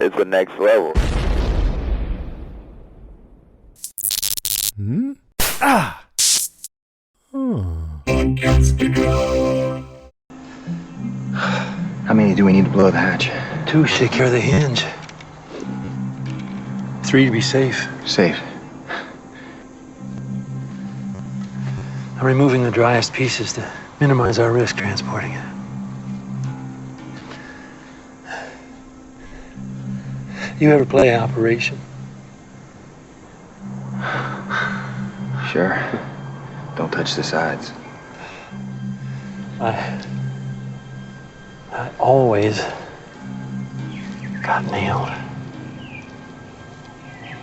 It's the next level. Hmm? Ah! How many do we need to blow the hatch? 2 should take care of the hinge. 3 to be safe. Safe. I'm removing the driest pieces to minimize our risk transporting it. You ever play Operation? Sure. Don't touch the sides. I always got nailed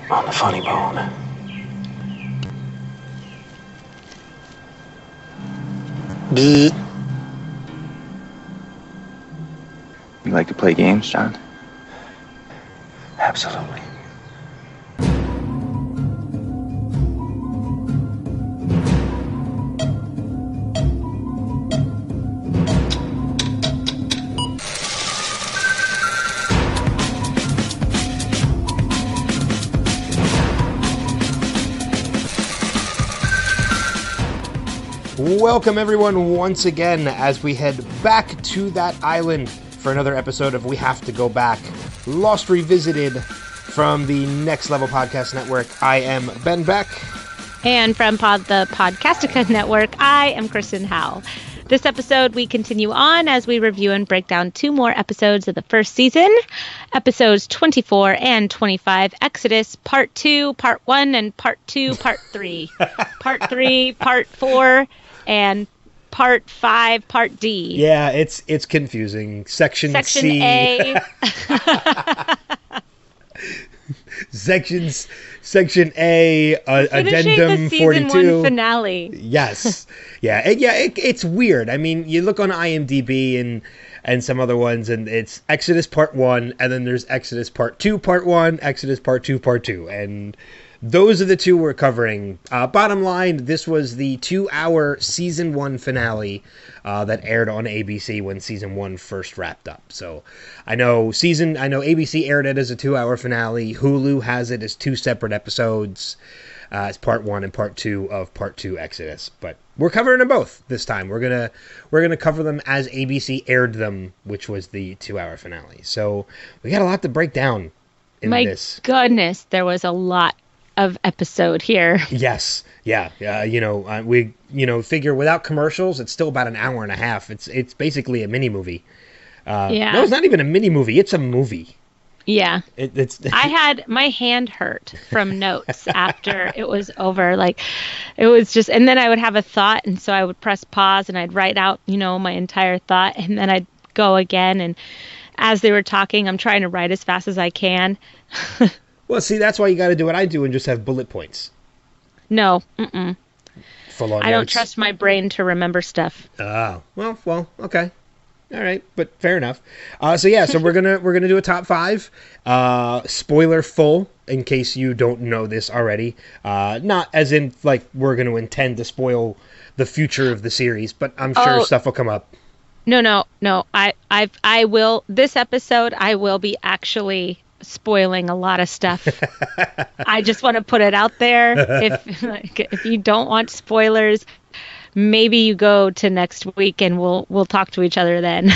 on the funny bone. Bzz. You like to play games, John? Absolutely. Welcome everyone once again as we head back to that island for another episode of We Have to Go Back, Lost Revisited from the Next Level Podcast Network. I am Ben Beck. And from the Podcastica Network, I am Kristen Howell. This episode, we continue on as we review and break down 2 more episodes of the first season, episodes 24 and 25, Exodus, Part 2, Part 1, and Part 2, Part 3. Part 3, Part 4, and Part 5, Part D. Yeah, it's confusing. Section C. A. Section A, addendum 42. Season 1 finale. Yes. Yeah. It's weird. I mean, you look on IMDb and some other ones, and it's Exodus Part 1, and then there's Exodus Part 2, Part 1, Exodus Part 2, Part 2. And those are the 2 we're covering. Bottom line, this was the 2-hour Season 1 finale that aired on ABC when Season 1 first wrapped up. So I know ABC aired it as a 2-hour finale. Hulu has it as 2 separate episodes as Part 1 and Part 2 of Part 2 Exodus. But we're covering them both this time. We're gonna cover them as ABC aired them, which was the 2-hour finale. So we got a lot to break down in this. My goodness, there was a lot of episode here. Yes. Yeah. We figure without commercials, it's still about an hour and a half. It's basically a mini movie. Yeah. No, it's not even a mini movie. It's a movie. Yeah. I had my hand hurt from notes after it was over. Like, it was just, and then I would have a thought, and so I would press pause and I'd write out, my entire thought, and then I'd go again. And as they were talking, I'm trying to write as fast as I can. Well, see, that's why you got to do what I do and just have bullet points. No. Full on I don't trust my brain to remember stuff. Oh, well, okay. All right, but fair enough. So we're gonna do a top 5, spoiler full, in case you don't know this already. Not as in like we're gonna intend to spoil the future of the series, but I'm sure stuff will come up. No. I will. This episode, I will be actually spoiling a lot of stuff. I just want to put it out there. If you don't want spoilers, maybe you go to next week and we'll talk to each other then.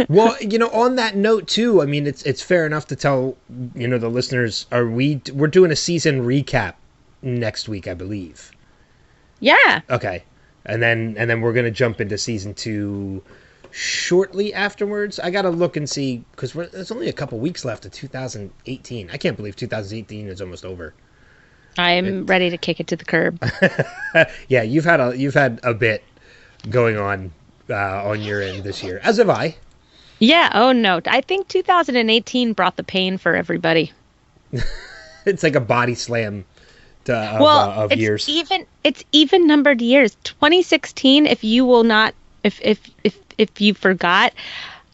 Well, on that note too, I mean, it's fair enough to tell the listeners, we're doing a season recap next week, I believe. Yeah. Okay, and then we're gonna jump into season 2 shortly afterwards. I gotta look and see, because there's only a couple weeks left of 2018. I can't believe 2018 is almost over. I'm ready to kick it to the curb. Yeah, you've had a bit going on your end this year, as have I. Yeah. Oh no, I think 2018 brought the pain for everybody. It's like a body slam of years. It's even numbered years. 2016. If you will not, if you forgot,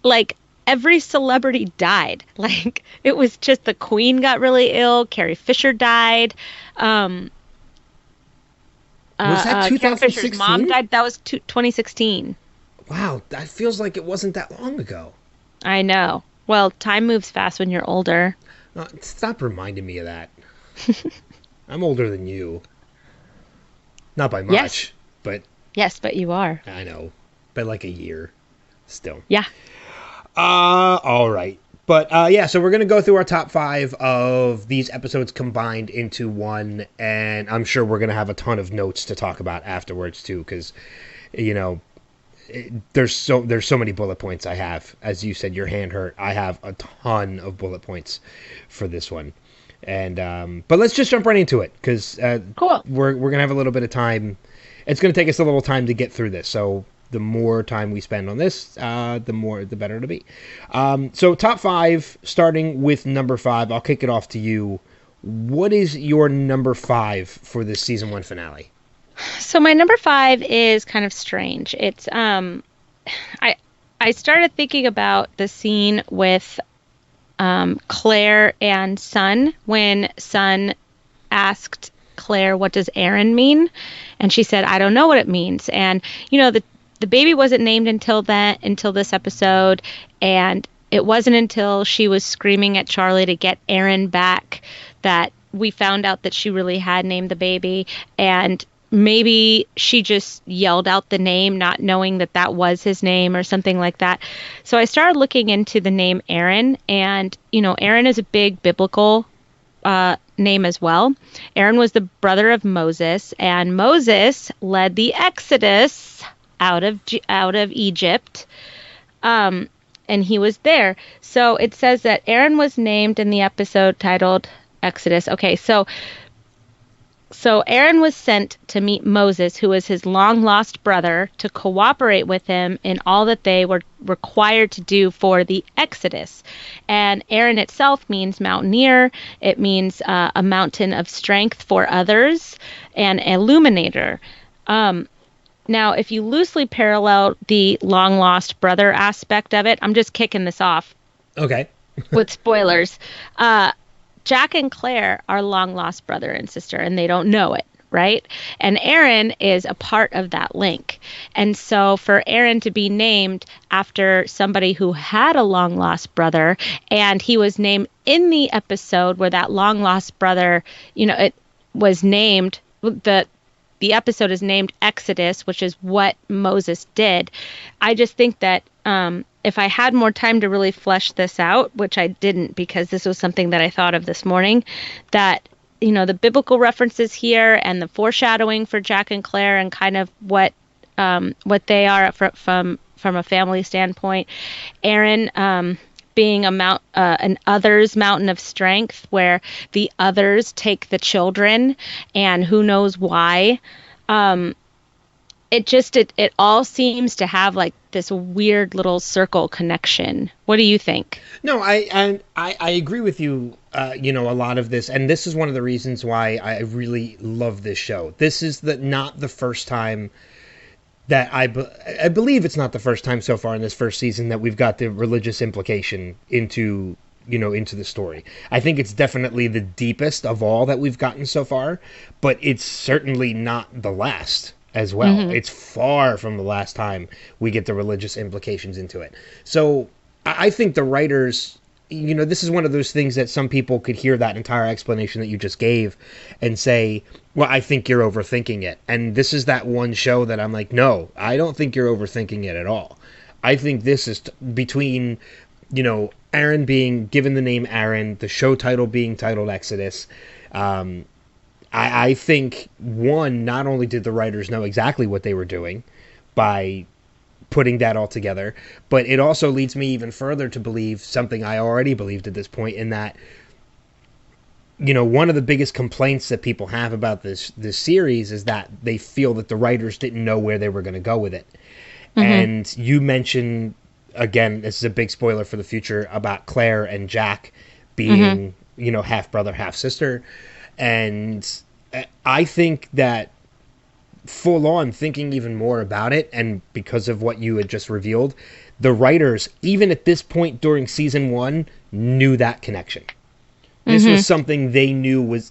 like, every celebrity died. Like, it was just the Queen got really ill. Carrie Fisher died. Was that 2016? Carrie Fisher's mom died. That was 2016. Wow, that feels like it wasn't that long ago. I know. Well, time moves fast when you're older. Stop reminding me of that. I'm older than you. Not by much, Yes. but Yes, but you are. I know. By like a year still. Yeah. All right. But yeah, so we're going to go through our top 5 of these episodes combined into one, and I'm sure we're going to have a ton of notes to talk about afterwards too, because, you know, there's so many bullet points I have. As you said, your hand hurt. I have a ton of bullet points for this one. And but let's just jump right into it, because Cool. we're going to have a little bit of time. It's going to take us a little time to get through this, so the more time we spend on this, the better it'll be. So top 5, starting with number 5, I'll kick it off to you. What is your number 5 for this season 1 finale? So my number 5 is kind of strange. It's I started thinking about the scene with Claire and Sun, when Sun asked Claire, what does Aaron mean? And she said, I don't know what it means. And, you know, the baby wasn't named until this episode. And it wasn't until she was screaming at Charlie to get Aaron back that we found out that she really had named the baby. And maybe she just yelled out the name, not knowing that that was his name or something like that. So I started looking into the name Aaron, and, you know, Aaron is a big biblical name as well. Aaron was the brother of Moses, and Moses led the Exodus out of Egypt. And he was there. So it says that Aaron was named in the episode titled Exodus. Okay, so Aaron was sent to meet Moses, who was his long-lost brother, to cooperate with him in all that they were required to do for the Exodus. And Aaron itself means mountaineer. It means a mountain of strength for others, and illuminator. Now, if you loosely parallel the long-lost brother aspect of it, I'm just kicking this off. Okay. With spoilers. Jack and Claire are long-lost brother and sister, and they don't know it, right? And Aaron is a part of that link. And so for Aaron to be named after somebody who had a long-lost brother, and he was named in the episode where that long-lost brother, you know, it was named, the episode is named Exodus, which is what Moses did. I just think that if I had more time to really flesh this out, which I didn't because this was something that I thought of this morning, that, you know, the biblical references here and the foreshadowing for Jack and Claire and kind of what they are from a family standpoint. Aaron being an others mountain of strength, where the others take the children, and who knows why. It all seems to have like this weird little circle connection. What do you think? No, I agree with you. You know, a lot of this, and this is one of the reasons why I really love this show. This is not the first time that I believe it's not the first time so far in this first season that we've got the religious implication into the story. I think it's definitely the deepest of all that we've gotten so far, but it's certainly not the last as well. Mm-hmm. It's far from the last time we get the religious implications into it. So I think the writers, you know, this is one of those things that some people could hear that entire explanation that you just gave and say, well, I think you're overthinking it. And this is that one show that I'm like, no, I don't think you're overthinking it at all. I think this is between, you know, Aaron being given the name Aaron, the show title being titled Exodus. I think, one, not only did the writers know exactly what they were doing by putting that all together, but it also leads me even further to believe something I already believed at this point, in that, you know, one of the biggest complaints that people have about this series is that they feel that the writers didn't know where they were going to go with it. Mm-hmm. And you mentioned, again, this is a big spoiler for the future, about Claire and Jack being, you know, half brother, half sister. And I think that, full on thinking even more about it, and because of what you had just revealed, the writers, even at this point during season 1, knew that connection. This was something they knew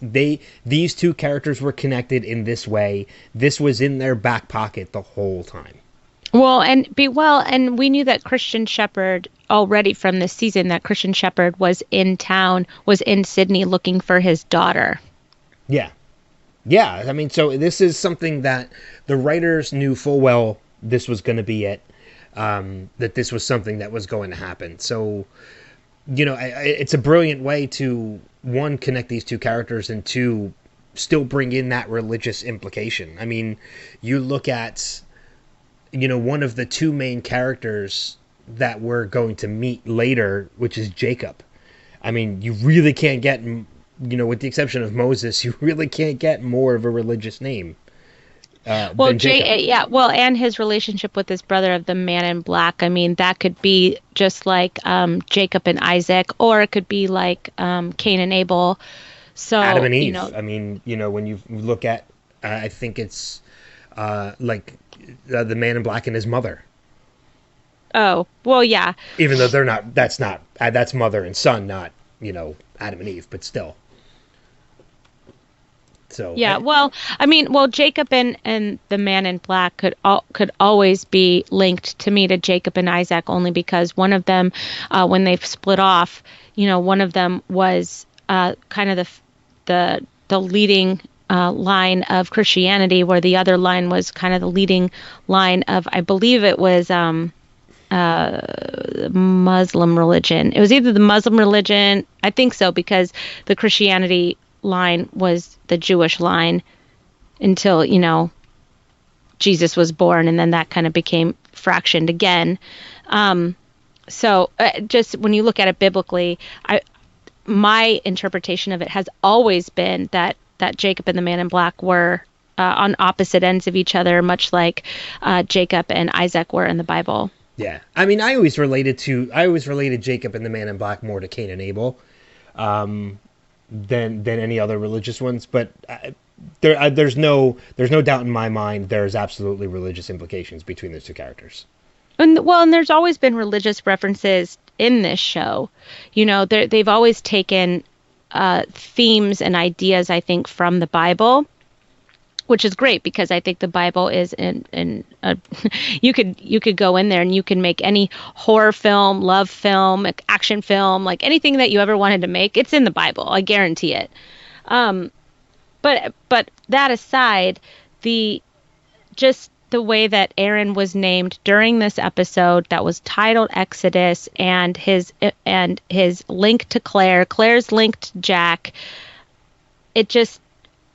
these two characters were connected in this way. This was in their back pocket the whole time. And we knew that Christian Shepherd already from this season, that Christian Shepherd was in town, was in Sydney looking for his daughter. Yeah. Yeah, I mean, so this is something that the writers knew full well this was going to be it, that this was something that was going to happen. So, it's a brilliant way to, one, connect these two characters, and two, still bring in that religious implication. I mean, you look at, one of the two main characters that we're going to meet later, which is Jacob. I mean, you really can't get, with the exception of Moses, you really can't get more of a religious name. Than Jacob. And his relationship with his brother of the Man in Black. I mean, that could be just like Jacob and Isaac, or it could be like Cain and Abel. So Adam and Eve. I mean, when you look at, I think it's like the Man in Black and his mother. Oh, well, yeah. Even though that's mother and son, not, Adam and Eve, but still. So yeah, Jacob and the Man in Black could always be linked to me to Jacob and Isaac, only because one of them, when they split off, one of them was kind of the leading line of Christianity, where the other line was kind of the leading line of, I believe it was Muslim religion. It was either the Muslim religion, I think so, because the Christianity line was the Jewish line until, Jesus was born, and then that kind of became fractioned again. So just when you look at it biblically, my interpretation of it has always been that Jacob and the Man in Black were on opposite ends of each other, much like Jacob and Isaac were in the Bible. Yeah. I mean, I always related Jacob and the Man in Black more to Cain and Abel. Than any other religious ones, but there's no doubt in my mind there's absolutely religious implications between those two characters. And there's always been religious references in this show. They've always taken themes and ideas, I think, from the Bible, which is great, because I think the Bible is you could go in there and you can make any horror film, love film, action film, like anything that you ever wanted to make, it's in the Bible. I guarantee it. But that aside, the way that Aaron was named during this episode, that was titled Exodus, and his link to Claire's link to Jack,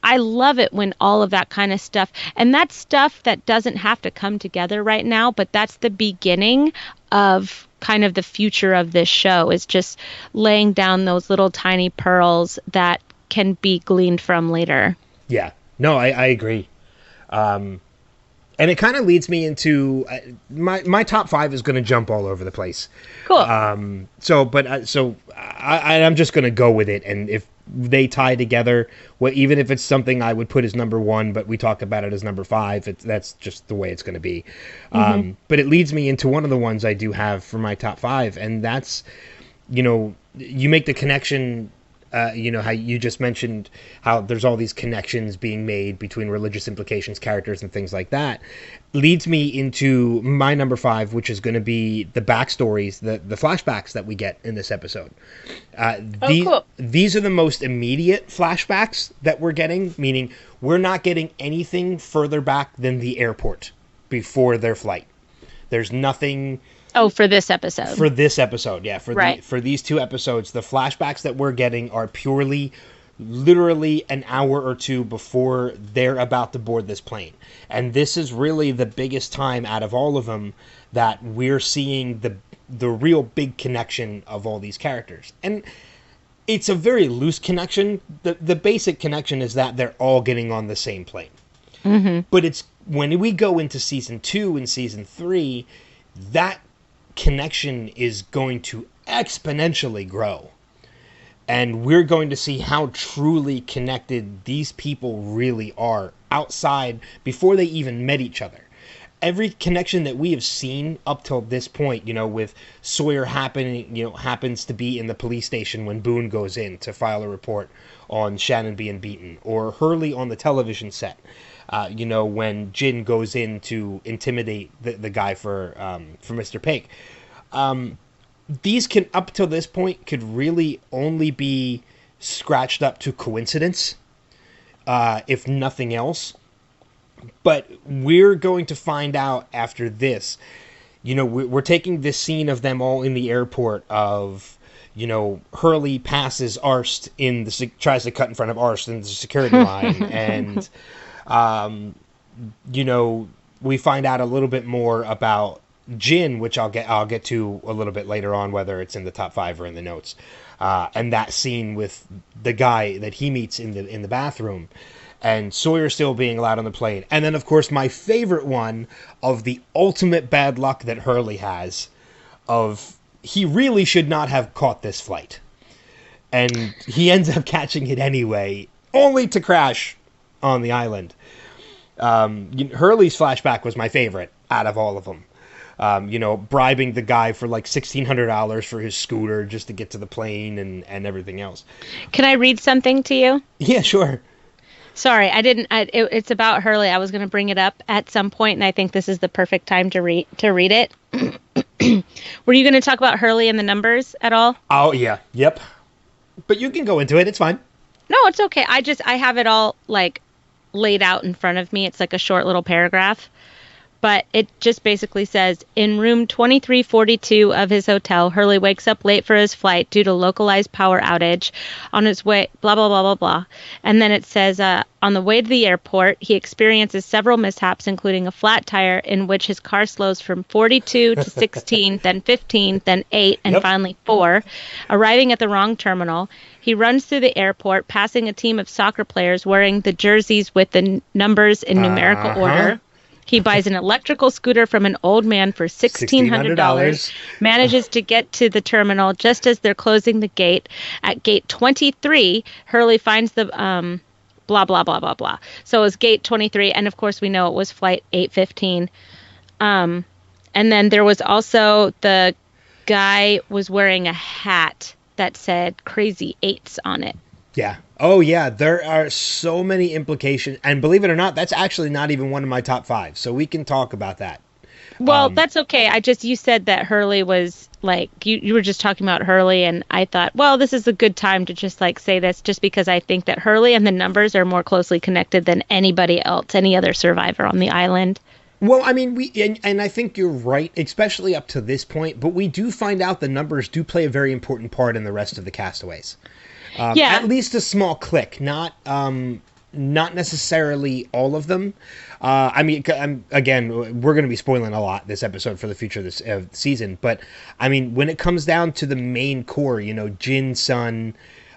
I love it when all of that kind of stuff, and that's stuff that doesn't have to come together right now, but that's the beginning of kind of the future of this show, is just laying down those little tiny pearls that can be gleaned from later. Yeah, no, I agree. And it kind of leads me into my top 5 is going to jump all over the place. Cool. I'm just going to go with it, and if they tie together, even if it's something I would put as number 1, but we talk about it as number 5, that's just the way it's going to be. Mm-hmm. But it leads me into one of the ones I do have for my top 5, and that's, you make the connection. How you just mentioned how there's all these connections being made between religious implications, characters, and things like that, leads me into my number 5, which is going to be the backstories, the flashbacks that we get in this episode. Cool. These are the most immediate flashbacks that we're getting, meaning we're not getting anything further back than the airport before their flight. There's nothing... Oh, for this episode. For this episode, yeah. For these 2 episodes, the flashbacks that we're getting are purely, literally an hour or 2 before they're about to board this plane. And this is really the biggest time out of all of them that we're seeing the real big connection of all these characters. And it's a very loose connection. The basic connection is that they're all getting on the same plane. Mm-hmm. But it's when we go into season 2 and season 3, that connection is going to exponentially grow, and we're going to see how truly connected these people really are outside, before they even met each other. Every connection that we have seen up till this point, with Sawyer happens to be in the police station when Boone goes in to file a report on Shannon being beaten, or Hurley on the television set. when Jin goes in to intimidate the guy for Mr. Pig. These can, up till this point, could really only be scratched up to coincidence, if nothing else. But we're going to find out after this. We're taking this scene of them all in the airport of, Hurley passes Arst tries to cut in front of Arst in the security line. And, we find out a little bit more about Jin, which I'll get to a little bit later on, whether it's in the top 5 or in the notes. And that scene with the guy that he meets in the bathroom. And Sawyer still being allowed on the plane. And then, of course, my favorite one of the ultimate bad luck that Hurley has of he really should not have caught this flight. And he ends up catching it anyway, only to crash on the island. Hurley's flashback was my favorite out of all of them. Bribing the guy for like $1,600 for his scooter just to get to the plane and everything else. Can I read something to you? Yeah, sure. Sorry, I didn't. It's about Hurley. I was going to bring it up at some point, and I think this is the perfect time to read it. Were you going to talk about Hurley and the numbers at all? Oh, yeah. Yep. But you can go into it. It's fine. No, it's okay. I have it all like laid out in front of me. It's like a short little paragraph. But it just basically says, in room 2342 of his hotel, Hurley wakes up late for his flight due to localized power outage on his way, blah, blah, blah, blah, blah. And then it says, on the way to the airport, he experiences several mishaps, including a flat tire in which his car slows from 42 to 16, then 15, then 8, and finally 4. Arriving at the wrong terminal, he runs through the airport, passing a team of soccer players wearing the jerseys with the numbers in numerical order. He buys an electrical scooter from an old man for $1,600, manages to get to the terminal just as they're closing the gate. At gate 23, Hurley finds the blah, blah, blah, blah, blah. So it was gate 23, and of course we know it was flight 815. And then there was also the guy was wearing a hat that said Crazy Eights on it. Yeah. Oh, yeah. There are so many implications. And believe it or not, that's actually not even one of my top 5. So we can talk about that. Well, that's okay. You said that Hurley was like, you were just talking about Hurley. And I thought, well, this is a good time to just like say this just because I think that Hurley and the numbers are more closely connected than anybody else, any other survivor on the island. Well, I mean, and I think you're right, especially up to this point. But we do find out the numbers do play a very important part in the rest of the castaways. At least a small clique, not necessarily all of them. Again, we're going to be spoiling a lot this episode for the future of this season. But, I mean, when it comes down to the main core, Jin, Sun,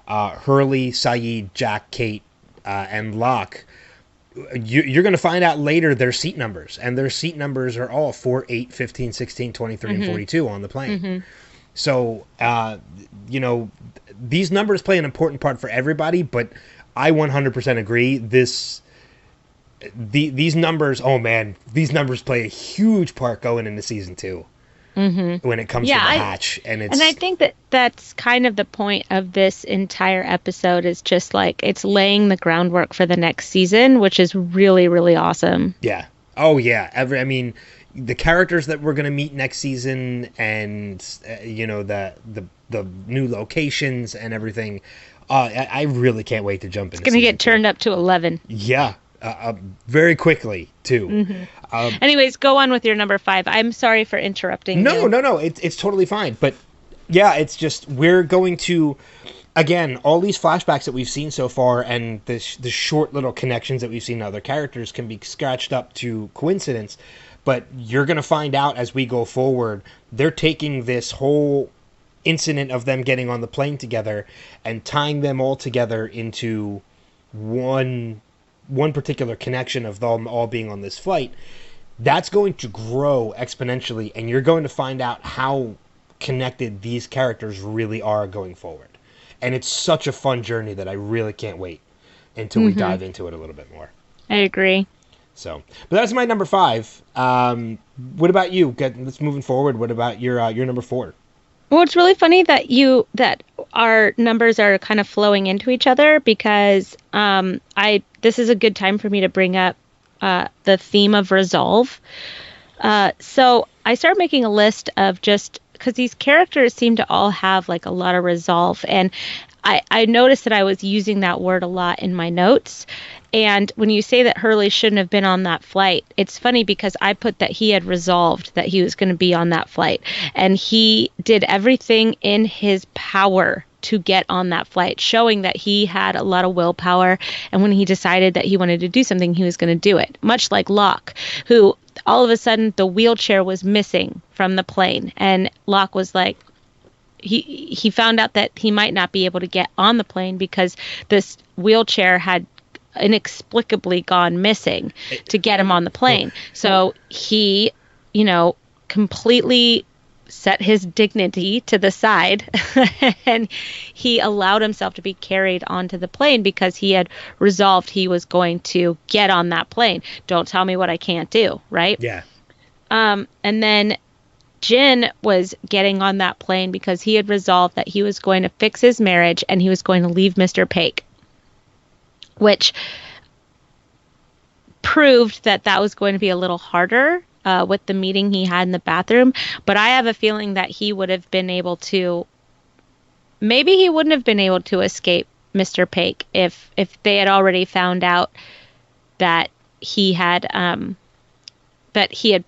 Hurley, Saeed, Jack, Kate, and Locke, you're going to find out later their seat numbers. And their seat numbers are all 4, 8, 15, 16, 23, and 42 on the plane. Mm-hmm. So, these numbers play an important part for everybody, but I 100% agree. These numbers, oh man, these numbers play a huge part going into season 2 when it comes to the hatch. And I think that's kind of the point of this entire episode is just like it's laying the groundwork for the next season, which is really, really awesome. Yeah. Oh yeah. The characters that we're going to meet next season and, the new locations and everything, I really can't wait to jump into it. It's going to get turned up to 11. Yeah, very quickly, too. Mm-hmm. Anyways, go on with your number 5. I'm sorry for interrupting you. No, it's totally fine. But, yeah, it's just we're going to, again, all these flashbacks that we've seen so far and the short little connections that we've seen in other characters can be scratched up to coincidence. But you're going to find out as we go forward, they're taking this whole incident of them getting on the plane together and tying them all together into one particular connection of them all being on this flight. That's going to grow exponentially, and you're going to find out how connected these characters really are going forward. And it's such a fun journey that I really can't wait until we dive into it a little bit more. I agree. So, but that's my number 5. What about you? Let's moving forward. What about your number 4? Well, it's really funny that our numbers are kind of flowing into each other because this is a good time for me to bring up the theme of resolve. So I started making a list of just because these characters seem to all have like a lot of resolve. And I noticed that I was using that word a lot in my notes. And when you say that Hurley shouldn't have been on that flight, it's funny because I put that he had resolved that he was going to be on that flight. And he did everything in his power to get on that flight, showing that he had a lot of willpower. And when he decided that he wanted to do something, he was going to do it. Much like Locke, who all of a sudden the wheelchair was missing from the plane. And Locke was like, he found out that he might not be able to get on the plane because this wheelchair had inexplicably gone missing to get him on the plane. So he, completely set his dignity to the side and he allowed himself to be carried onto the plane because he had resolved he was going to get on that plane. Don't tell me what I can't do, right? Yeah. And then Jin was getting on that plane because he had resolved that he was going to fix his marriage and he was going to leave Mr. Paik, which proved that was going to be a little harder with the meeting he had in the bathroom. But I have a feeling that he would have been able to, maybe he wouldn't have been able to escape Mr. Paik if they had already found out that he had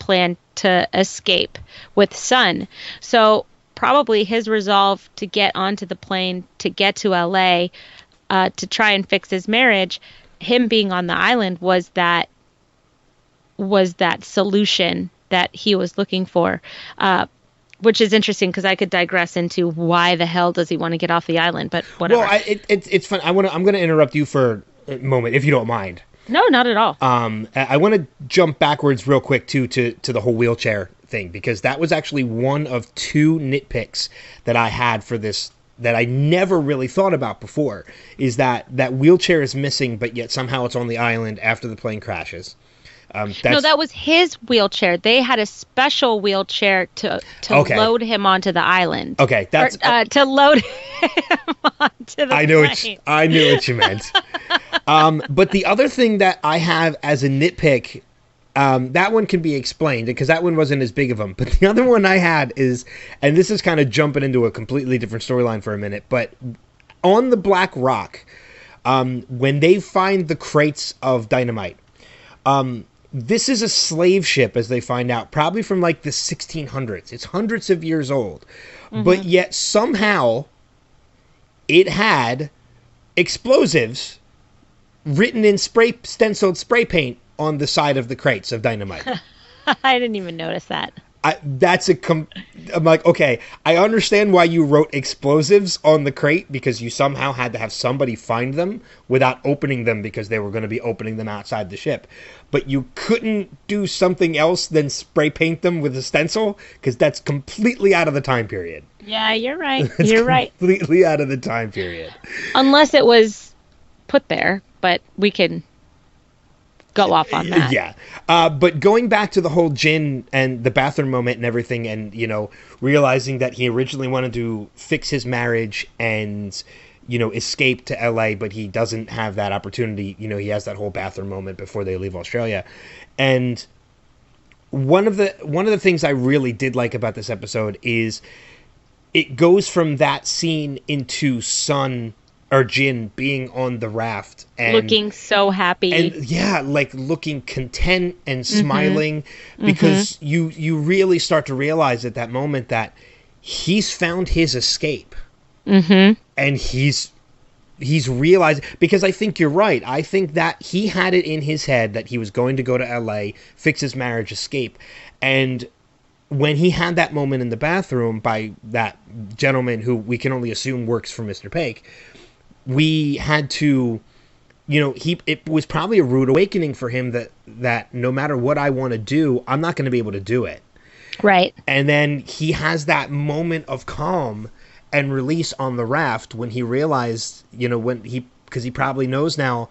planned to escape with Sun. So probably his resolve to get onto the plane, to get to LA, to try and fix his marriage, him being on the island was that solution that he was looking for, which is interesting because I could digress into why the hell does he want to get off the island, but whatever. Well, it's fun. I'm going to interrupt you for a moment, if you don't mind. No, not at all. I want to jump backwards real quick to the whole wheelchair thing, because that was actually one of two nitpicks that I had for this that I never really thought about before, is that wheelchair is missing, but yet somehow it's on the island after the plane crashes. No, that was his wheelchair. They had a special wheelchair to load him onto the island. Okay, that's to load him onto the plane. I knew what you meant. But the other thing that I have as a nitpick, that one can be explained because that one wasn't as big of them. But the other one I had is, and this is kind of jumping into a completely different storyline for a minute, but on the Black Rock, when they find the crates of dynamite, this is a slave ship, as they find out, probably from like the 1600s. It's hundreds of years old. Mm-hmm. But yet somehow it had explosives written in stenciled spray paint on the side of the crates of dynamite. I didn't even notice that. I'm like, okay, I understand why you wrote explosives on the crate, because you somehow had to have somebody find them without opening them, because they were going to be opening them outside the ship. But you couldn't do something else than spray paint them with a stencil, because that's completely out of the time period. Yeah, you're right. You're right. Completely out of the time period. Unless it was put there, but we can go off on that. Yeah. But going back to the whole Jin and the bathroom moment and everything, and, realizing that he originally wanted to fix his marriage and, escape to LA, but he doesn't have that opportunity. He has that whole bathroom moment before they leave Australia. And one of the things I really did like about this episode is it goes from that scene into Jin being on the raft and looking so happy, and looking content and smiling, because you really start to realize at that moment that he's found his escape, and he's realized, because I think you're right. I think that he had it in his head that he was going to go to LA, fix his marriage, escape, and when he had that moment in the bathroom by that gentleman who we can only assume works for Mr. Paik, we had to, it was probably a rude awakening for him that no matter what I want to do, I'm not going to be able to do it. Right. And then he has that moment of calm and release on the raft when he realized, because he probably knows now,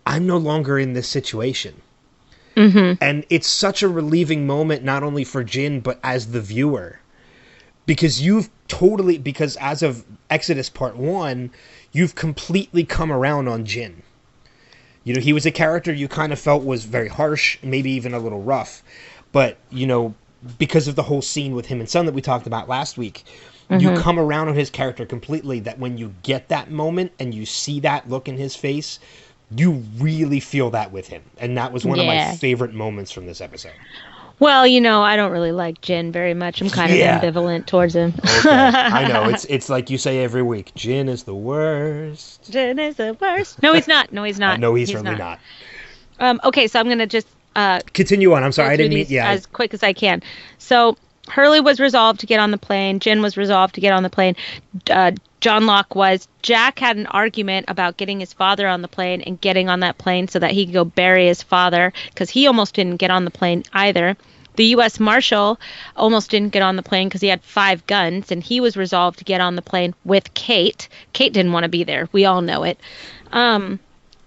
I'm no longer in this situation. And it's such a relieving moment, not only for Jin, but as the viewer. Because because as of Exodus Part 1, you've completely come around on Jin. You know, he was a character you kind of felt was very harsh, maybe even a little rough. But, you know, because of the whole scene with him and Son that we talked about last week, you come around on his character completely, that when you get that moment and you see that look in his face, you really feel that with him. And that was one of my favorite moments from this episode. Well, you know, I don't really like Jin very much. I'm kind of ambivalent towards him. Okay. I know. It's like you say every week. Jin is the worst. Jin is the worst. No, he's not. No, he's not. No, he's certainly not. Okay, so I'm going to just... continue on. I'm sorry. I didn't mean... Yeah. As quick as I can. So Hurley was resolved to get on the plane. Jin was resolved to get on the plane. John Locke was. Jack had an argument about getting his father on the plane and getting on that plane so that he could go bury his father, because he almost didn't get on the plane either. The U.S. Marshal almost didn't get on the plane because he had 5 guns, and he was resolved to get on the plane with Kate. Kate didn't want to be there. We all know it.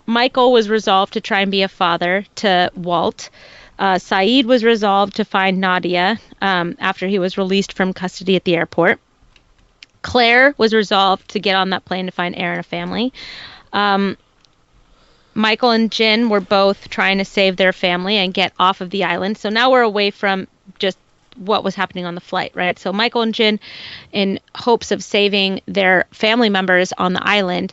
Michael was resolved to try and be a father to Walt. Saeed was resolved to find Nadia after he was released from custody at the airport. Claire was resolved to get on that plane to find Aaron a family. Michael and Jin were both trying to save their family and get off of the island. So now we're away from just what was happening on the flight, right? So Michael and Jin, in hopes of saving their family members on the island,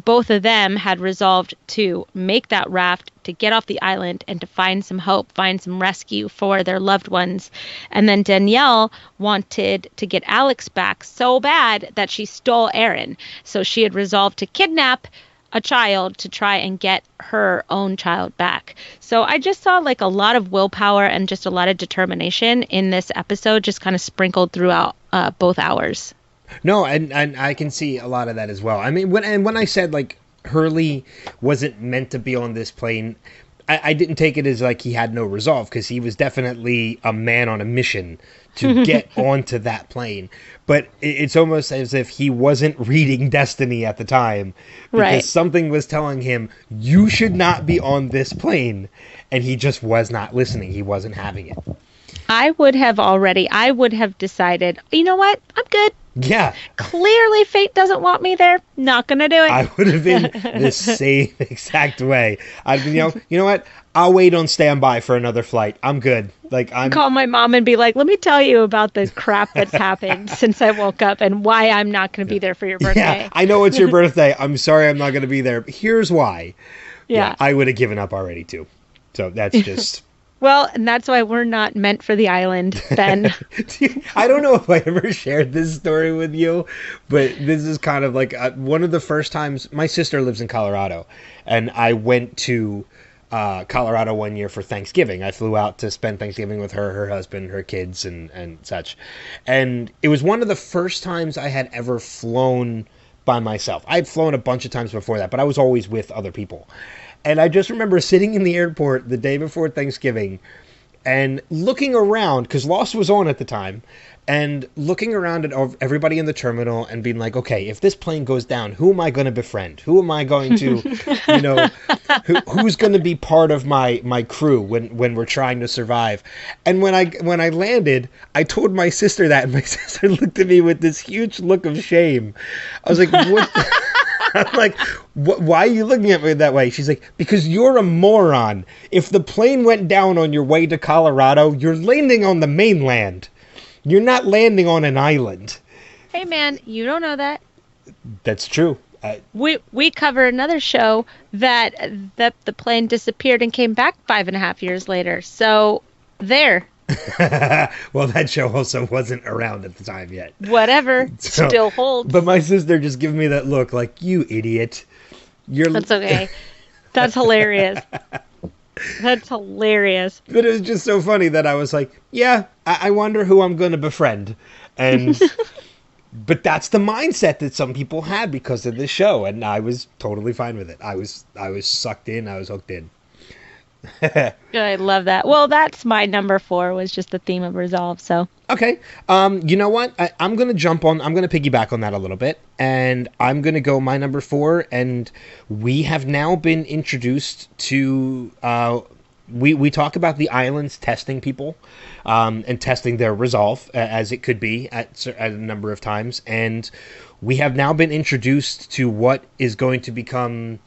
both of them had resolved to make that raft, to get off the island and to find some hope, find some rescue for their loved ones. And then Danielle wanted to get Alex back so bad that she stole Aaron. So she had resolved to kidnap a child to try and get her own child back. So I just saw like a lot of willpower and just a lot of determination in this episode, just kind of sprinkled throughout both hours. No, and I can see a lot of that as well. I mean, when I said like Hurley wasn't meant to be on this plane, I didn't take it as like he had no resolve, because he was definitely a man on a mission to get onto that plane. But it's almost as if he wasn't reading Destiny at the time, because something was telling him, you should not be on this plane. And he just was not listening. He wasn't having it. I would have decided, you know what? I'm good. Yeah. Clearly fate doesn't want me there. Not going to do it. I would have been the same exact way. I'd be, you know what? I'll wait on standby for another flight. I'm good. Like I'm call my mom and be like, let me tell you about the crap that's happened since I woke up and why I'm not going to be there for your birthday. Yeah, I know it's your birthday. I'm sorry I'm not going to be there. Here's why. Yeah. I would have given up already too. So that's just... Well, and that's why we're not meant for the island, Ben. I don't know if I ever shared this story with you, but this is kind of like one of the first times. My sister lives in Colorado, and I went to Colorado one year for Thanksgiving. I flew out to spend Thanksgiving with her husband, her kids, and such. And it was one of the first times I had ever flown by myself. I'd flown a bunch of times before that, but I was always with other people. And I just remember sitting in the airport the day before Thanksgiving and looking around, because Lost was on at the time, and looking around at everybody in the terminal and being like, okay, if this plane goes down, who am I going to befriend? Who am I going to, who's going to be part of my crew when we're trying to survive? And when I landed, I told my sister that, and my sister looked at me with this huge look of shame. I was like, what? I'm like, why are you looking at me that way? She's like, because you're a moron. If the plane went down on your way to Colorado, you're landing on the mainland. You're not landing on an island. Hey, man, you don't know that. That's true. We cover another show that the plane disappeared and came back 5.5 years later. So there. Well, that show also wasn't around at the time yet. Whatever. So, still holds. But my sister just gave me that look like, you idiot. That's okay. That's hilarious. That's hilarious. But it was just so funny that I was like, yeah, I wonder who I'm going to befriend. And but that's the mindset that some people had because of this show. And I was totally fine with it. I was sucked in. I was hooked in. I love that. Well, that's my number 4 was just the theme of resolve. So okay, you know what? I'm gonna piggyback on that a little bit, and I'm gonna go my number 4. And we have now been introduced to. We talk about the islands testing people, and testing their resolve as it could be at a number of times, and we have now been introduced to what is going to become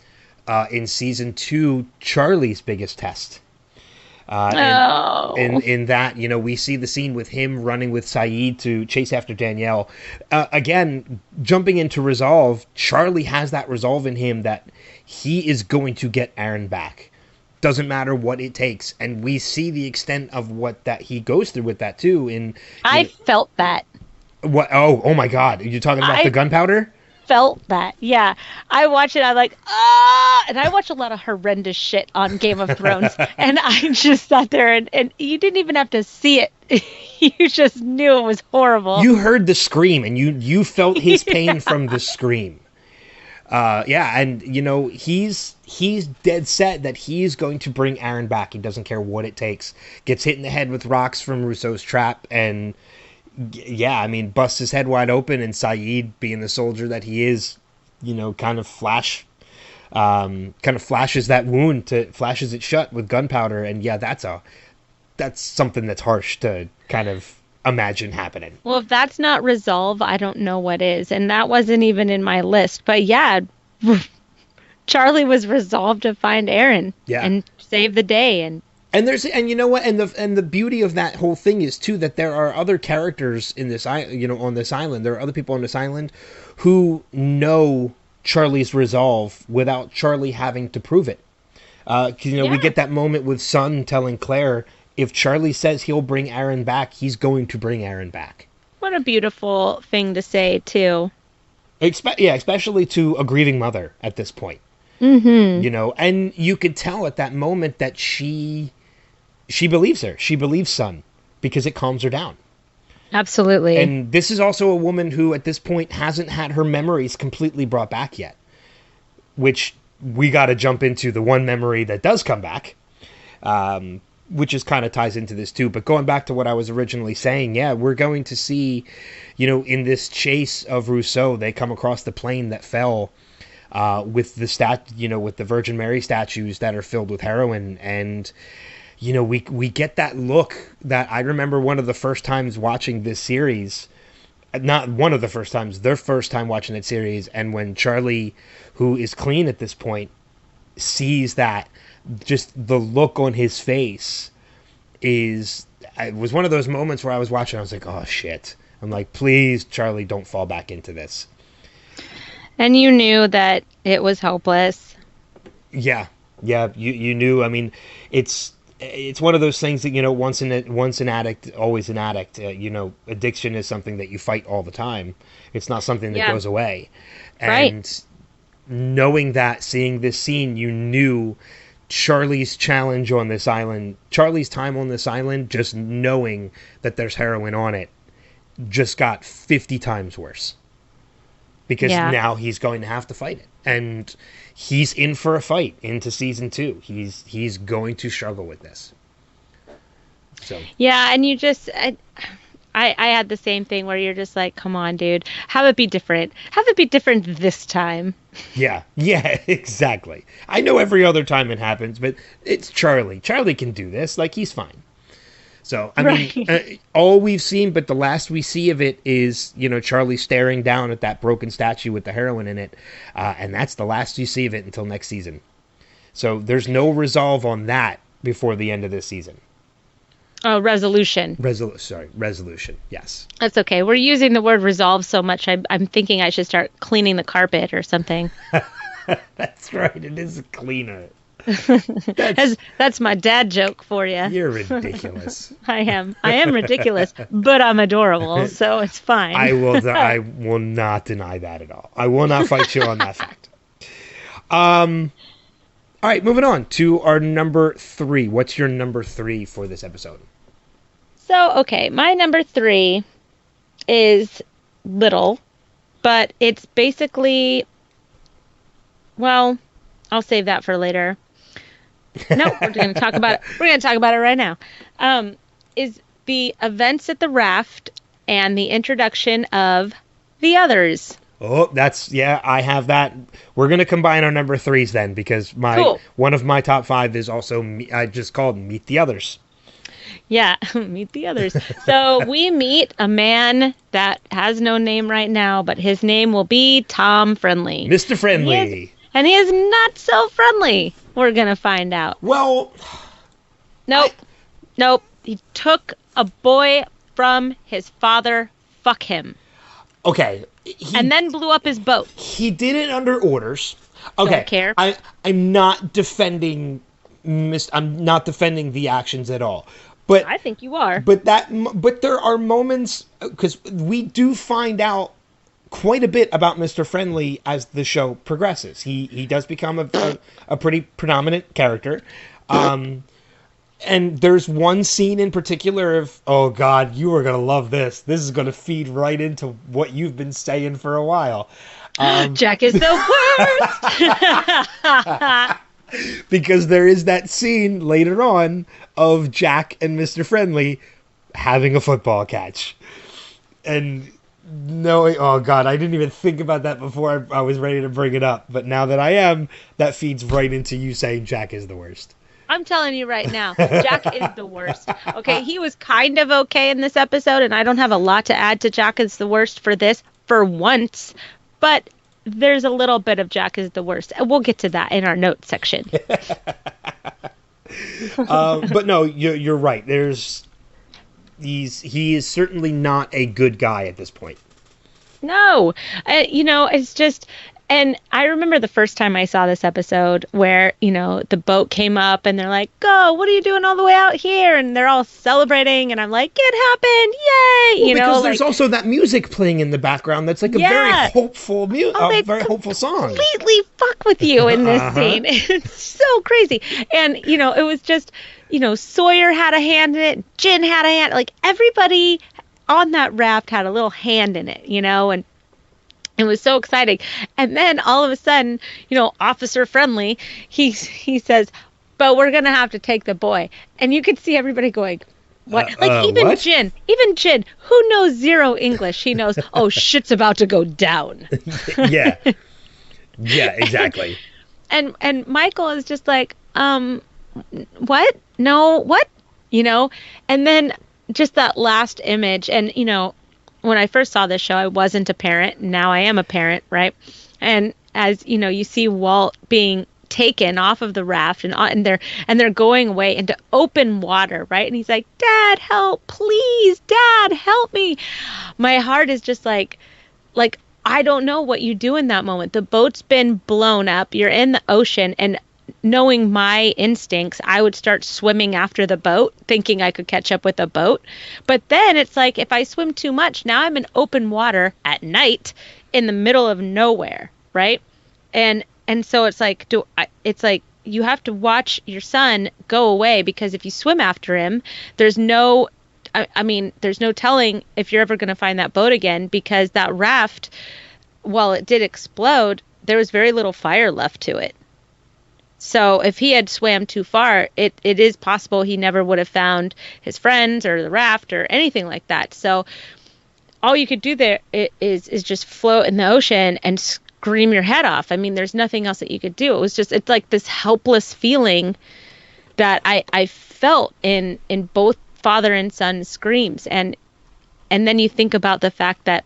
in season 2 Charlie's biggest test. In that, we see the scene with him running with Saeed to chase after Danielle. Again, jumping into resolve, Charlie has that resolve in him that he is going to get Aaron back. Doesn't matter what it takes. And we see the extent of what that he goes through with that too. I felt that. What? Oh my God. Are you talking about the gunpowder? Felt that. Yeah. I watch it. I'm like, and I watch a lot of horrendous shit on Game of Thrones. And I just sat there and you didn't even have to see it. You just knew it was horrible. You heard the scream and you felt his pain from the scream. And he's dead set that he's going to bring Aaron back. He doesn't care what it takes. Gets hit in the head with rocks from Rousseau's trap and busts his head wide open, and Saeed, being the soldier that he is, kind of flashes that wound flashes it shut with gunpowder, and that's something that's harsh to kind of imagine happening. Well, if that's not resolve, I don't know what is, and that wasn't even in my list. But yeah, Charlie was resolved to find Aaron and save the day, and you know what, and the beauty of that whole thing is too that there are other characters in this on this island. There are other people on this island who know Charlie's resolve without Charlie having to prove it. We get that moment with Sun telling Claire, if Charlie says he'll bring Aaron back, he's going to bring Aaron back. What a beautiful thing to say too. Especially to a grieving mother at this point. Mm-hmm. And you could tell at that moment that she believes her. She believes Sun because it calms her down. Absolutely. And this is also a woman who at this point hasn't had her memories completely brought back yet, which we got to jump into the one memory that does come back, which is kind of ties into this too. But going back to what I was originally saying, we're going to see, in this chase of Rousseau, they come across the plane that fell with the with the Virgin Mary statues that are filled with heroin, and we get that look that I remember one of the first times watching this series, not one of the first times, their first time watching that series, and when Charlie, who is clean at this point, sees that, just the look on his face it was one of those moments where I was watching, I was like, oh shit. I'm like, please, Charlie, don't fall back into this. And you knew that it was hopeless. Yeah, you knew. I mean, it's one of those things that, once an addict, always an addict. Addiction is something that you fight all the time. It's not something that goes away. And knowing that, seeing this scene, you knew Charlie's challenge on this island, Charlie's time on this island, just knowing that there's heroin on it, just got 50 times worse. Because now he's going to have to fight it. And he's in for a fight into season 2. He's going to struggle with this. So and you just I had the same thing where you're just like, come on, dude, have it be different. Have it be different this time. Yeah, exactly. I know every other time it happens, but it's Charlie. Charlie can do this. Like, he's fine. So, I mean, all we've seen, but the last we see of it is, Charlie staring down at that broken statue with the heroin in it. And that's the last you see of it until next season. So there's no resolve on that before the end of this season. Oh, resolution. Resolution. Yes. That's okay. We're using the word resolve so much, I'm thinking I should start cleaning the carpet or something. That's right. It is a cleaner. That's my dad joke for you. You're ridiculous. I am ridiculous, but I'm adorable, so it's fine. I will not deny that at all. I will not fight you on that fact. All right, moving on to our number 3. What's your number 3 for this episode? So, okay, my number 3 is little, but it's basically, well, I'll save that for later. No, we're going to talk about it. We're going to talk about it right now. Is the events at the raft and the introduction of the others. Oh, I have that. We're going to combine our number 3s then, because one of my top 5 is also, I just called Meet the Others. Yeah, Meet the Others. So we meet a man that has no name right now, but his name will be Tom Friendly. Mr. Friendly. And he is not so friendly. We're going to find out. Well, Nope. He took a boy from his father. Fuck him. Okay. And then blew up his boat. He did it under orders. Okay. Don't care. I'm not defending the actions at all. But I think you are. But there are moments, because we do find out quite a bit about Mr. Friendly as the show progresses. He does become a pretty predominant character. And there's one scene in particular of, oh God, you are going to love this. This is going to feed right into what you've been saying for a while. Jack is the worst! Because there is that scene later on of Jack and Mr. Friendly having a football catch. And oh God, I didn't even think about that before I was ready to bring it up. But now that I am, that feeds right into you saying Jack is the worst. I'm telling you right now, Jack is the worst. Okay, he was kind of okay in this episode, and I don't have a lot to add to Jack is the worst for this, for once. But there's a little bit of Jack is the worst. And we'll get to that in our notes section. But no, you're right. He is certainly not a good guy at this point. No, it's just, and I remember the first time I saw this episode where, the boat came up and they're like, "Go, what are you doing all the way out here?" And they're all celebrating and I'm like, "It happened. Yay." Because there's also that music playing in the background. That's like a very hopeful very hopeful song. Completely fuck with you in this scene. It's so crazy. And, it was just, Sawyer had a hand in it. Jin had a hand. Like everybody on that raft had a little hand in it, and it was so exciting. And then all of a sudden, Officer Friendly, he says, "But we're going to have to take the boy." And you could see everybody going, what? Even what? Jin, who knows zero English, he knows, oh, shit's about to go down. Yeah. Yeah, exactly. And Michael is just like, what? No, what? And then just that last image. And, when I first saw this show, I wasn't a parent. Now I am a parent, right? And as you see Walt being taken off of the raft and they're going away into open water, right? And he's like, "Dad, help, please, Dad, help me." My heart is just like I don't know what you do in that moment. The boat's been blown up. You're in the ocean, and knowing my instincts, I would start swimming after the boat, thinking I could catch up with the boat. But then it's like, if I swim too much, now I'm in open water at night in the middle of nowhere, right? And so it's like, you have to watch your son go away, because if you swim after him, there's no telling if you're ever going to find that boat again, because that raft, while it did explode, there was very little fire left to it. So if he had swam too far, it is possible he never would have found his friends or the raft or anything like that. So all you could do there is just float in the ocean and scream your head off. I mean, there's nothing else that you could do. It's like this helpless feeling that I felt in both father and son screams. And then you think about the fact that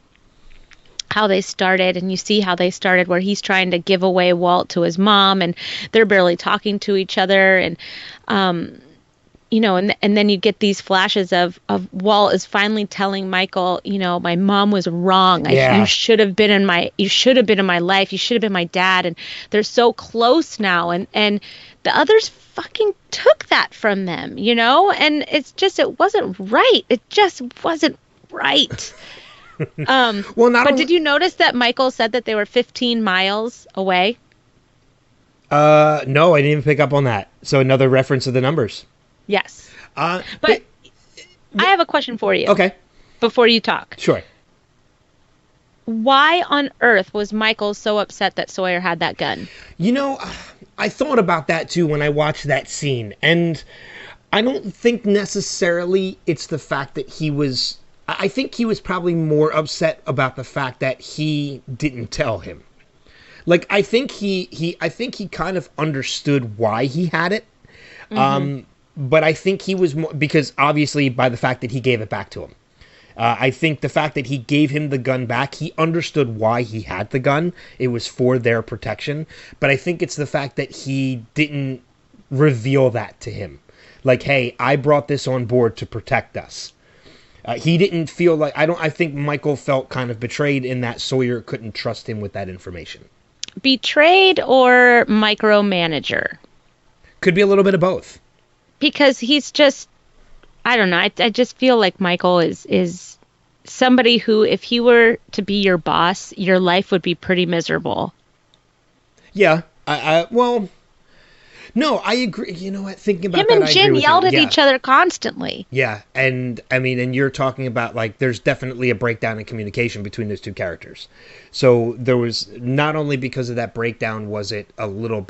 how they started, and you see how they started, where he's trying to give away Walt to his mom, and they're barely talking to each other, and and then you get these flashes of Walt is finally telling Michael, my mom was wrong. You should have been in my life. You should have been my dad. And they're so close now, and the others fucking took that from them, and it wasn't right. It just wasn't right. But did you notice that Michael said that they were 15 miles away? No, I didn't even pick up on that. So another reference to the numbers. Yes. But I have a question for you. Okay. Before you talk. Sure. Why on earth was Michael so upset that Sawyer had that gun? I thought about that too when I watched that scene. And I don't think necessarily it's the fact that I think he was probably more upset about the fact that he didn't tell him. Like, I think he kind of understood why he had it. Mm-hmm. But I think he was more, because obviously by the fact that he gave it back to him. I think the fact that he gave him the gun back, he understood why he had the gun. It was for their protection. But I think it's the fact that he didn't reveal that to him. Like, hey, I brought this on board to protect us. He didn't feel like... I think Michael felt kind of betrayed in that Sawyer couldn't trust him with that information. Betrayed or micromanager? Could be a little bit of both. Because he's just... I don't know. I just feel like Michael is somebody who, if he were to be your boss, your life would be pretty miserable. Yeah. Well... No, I agree. You know what? Thinking about him that, and Jim yelled at each other constantly. Yeah, and I mean, and you're talking about, like, there's definitely a breakdown in communication between those two characters. So there was, not only because of that breakdown was it a little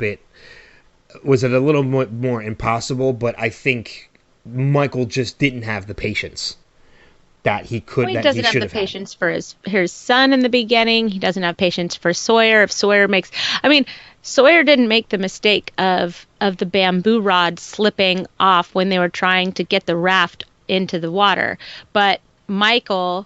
more impossible, but I think Michael just didn't have the patience that he could. Well, he doesn't have the patience for his son in the beginning. He doesn't have patience for Sawyer. If Sawyer makes, I mean, Sawyer didn't make the mistake of the bamboo rod slipping off when they were trying to get the raft into the water. But Michael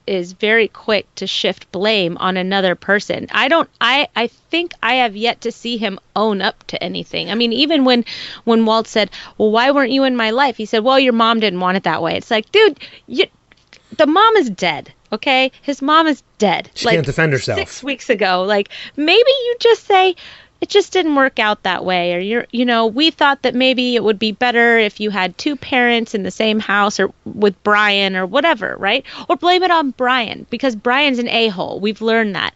is very quick to shift blame on another person. I think I have yet to see him own up to anything. I mean, even when Walt said, well, why weren't you in my life? He said, well, your mom didn't want it that way. It's like, dude, the mom is dead. Okay, his mom is dead. She can't defend herself. 6 weeks ago. Like, maybe you just say it just didn't work out that way, or we thought that maybe it would be better if you had two parents in the same house, or with Brian, or whatever, right? Or blame it on Brian because Brian's an a-hole. We've learned that.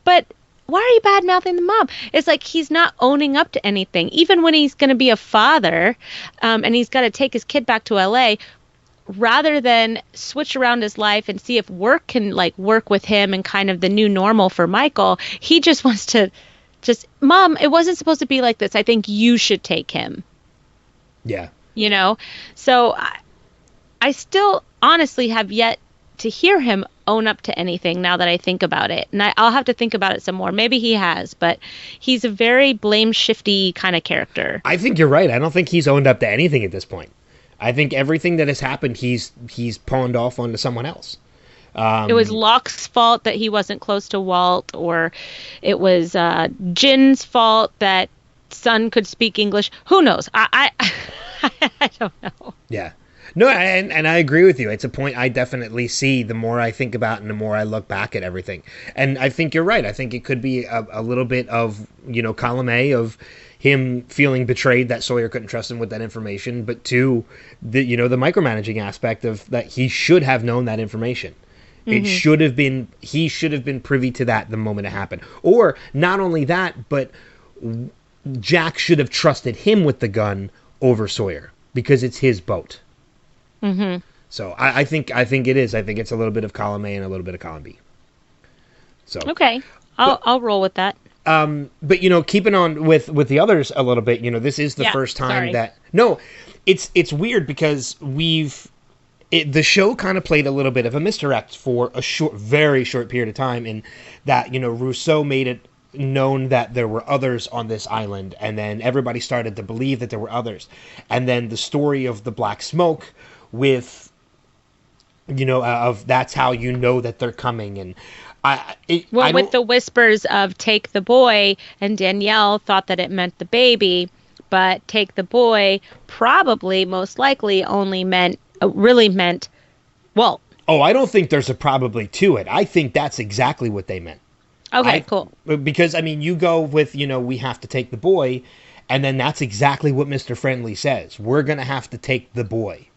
But why are you bad mouthing the mom? It's like he's not owning up to anything, even when he's going to be a father, and he's got to take his kid back to LA. Rather than switch around his life and see if work can, like, work with him and kind of the new normal for Michael, he just wants to Mom, it wasn't supposed to be like this. I think you should take him. Yeah. So I still honestly have yet to hear him own up to anything now that I think about it. And I'll have to think about it some more. Maybe he has, but he's a very blame shifty kind of character. I think you're right. I don't think he's owned up to anything at this point. I think everything that has happened, he's pawned off onto someone else. It was Locke's fault that he wasn't close to Walt, or it was Jin's fault that Son could speak English. Who knows? I don't know. Yeah. No, and I agree with you. It's a point I definitely see the more I think about and the more I look back at everything. And I think you're right. I think it could be a little bit of, column A of him feeling betrayed that Sawyer couldn't trust him with that information, but two, the micromanaging aspect of that he should have known that information. Mm-hmm. He should have been privy to that the moment it happened. Or not only that, but Jack should have trusted him with the gun over Sawyer because it's his boat. Mm-hmm. So I think it is. I think it's a little bit of column A and a little bit of column B. So okay, I'll roll with that. But keeping on with the others a little bit, this is the first time that it's weird because the show kind of played a little bit of a misdirect for a very short period of time, in that Rousseau made it known that there were others on this island, and then everybody started to believe that there were others, and then the story of the black smoke with of that's how that they're coming, and with the whispers of take the boy, and Danielle thought that it meant the baby, but take the boy probably most likely only really meant Walt. Oh, I don't think there's a probably to it. I think that's exactly what they meant. Okay, cool. Because, you go with, we have to take the boy, and then that's exactly what Mr. Friendly says. We're going to have to take the boy.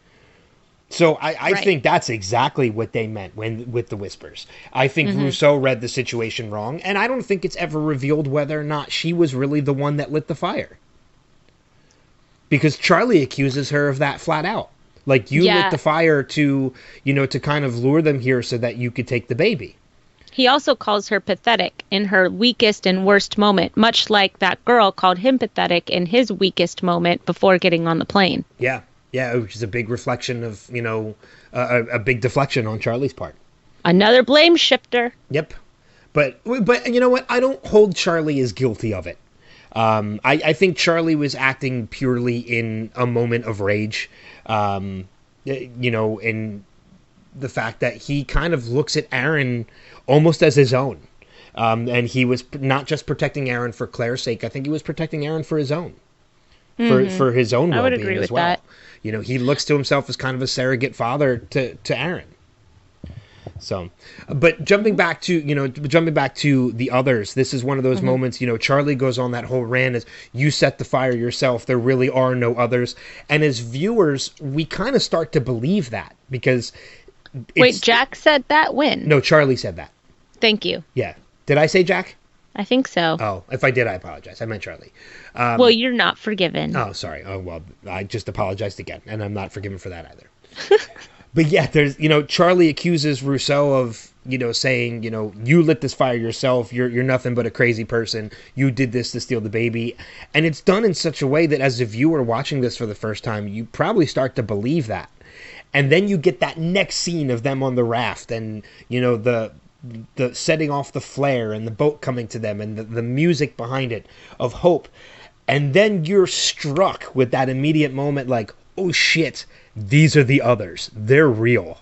So I think that's exactly what they meant with the whispers. I think Rousseau read the situation wrong, and I don't think it's ever revealed whether or not she was really the one that lit the fire. Because Charlie accuses her of that flat out. Like, you lit the fire to kind of lure them here so that you could take the baby. He also calls her pathetic in her weakest and worst moment, much like that girl called him pathetic in his weakest moment before getting on the plane. Yeah. Yeah, which is a big reflection of, a big deflection on Charlie's part. Another blame shifter. Yep. But you know what? I don't hold Charlie as guilty of it. I think Charlie was acting purely in a moment of rage. And the fact that he kind of looks at Aaron almost as his own. And he was not just protecting Aaron for Claire's sake. I think he was protecting Aaron for his own. For his own I would well-being agree as with well. that. You know, he looks to himself as kind of a surrogate father to Aaron. So, but jumping back to the others, this is one of those moments, you know, Charlie goes on that whole rant as you set the fire yourself. There really are no others. And as viewers, we kind of start to believe that because Wait, Jack said that when? No, Charlie said that. Thank you. Yeah. Did I say Jack? I think so. Oh, if I did, I apologize. I meant Charlie. Well, you're not forgiven. Oh, sorry. Oh, well, I just apologized again, and I'm not forgiven for that either. But yeah, there's, you know, Charlie accuses Rousseau of, you know, saying, you know, you lit this fire yourself. You're nothing but a crazy person. You did this to steal the baby. And it's done in such a way that as a viewer watching this for the first time, you probably start to believe that. And then you get that next scene of them on the raft and, you know, the setting off the flare and the boat coming to them and the music behind it of hope. And then you're struck with that immediate moment like, oh shit, these are the others. They're real.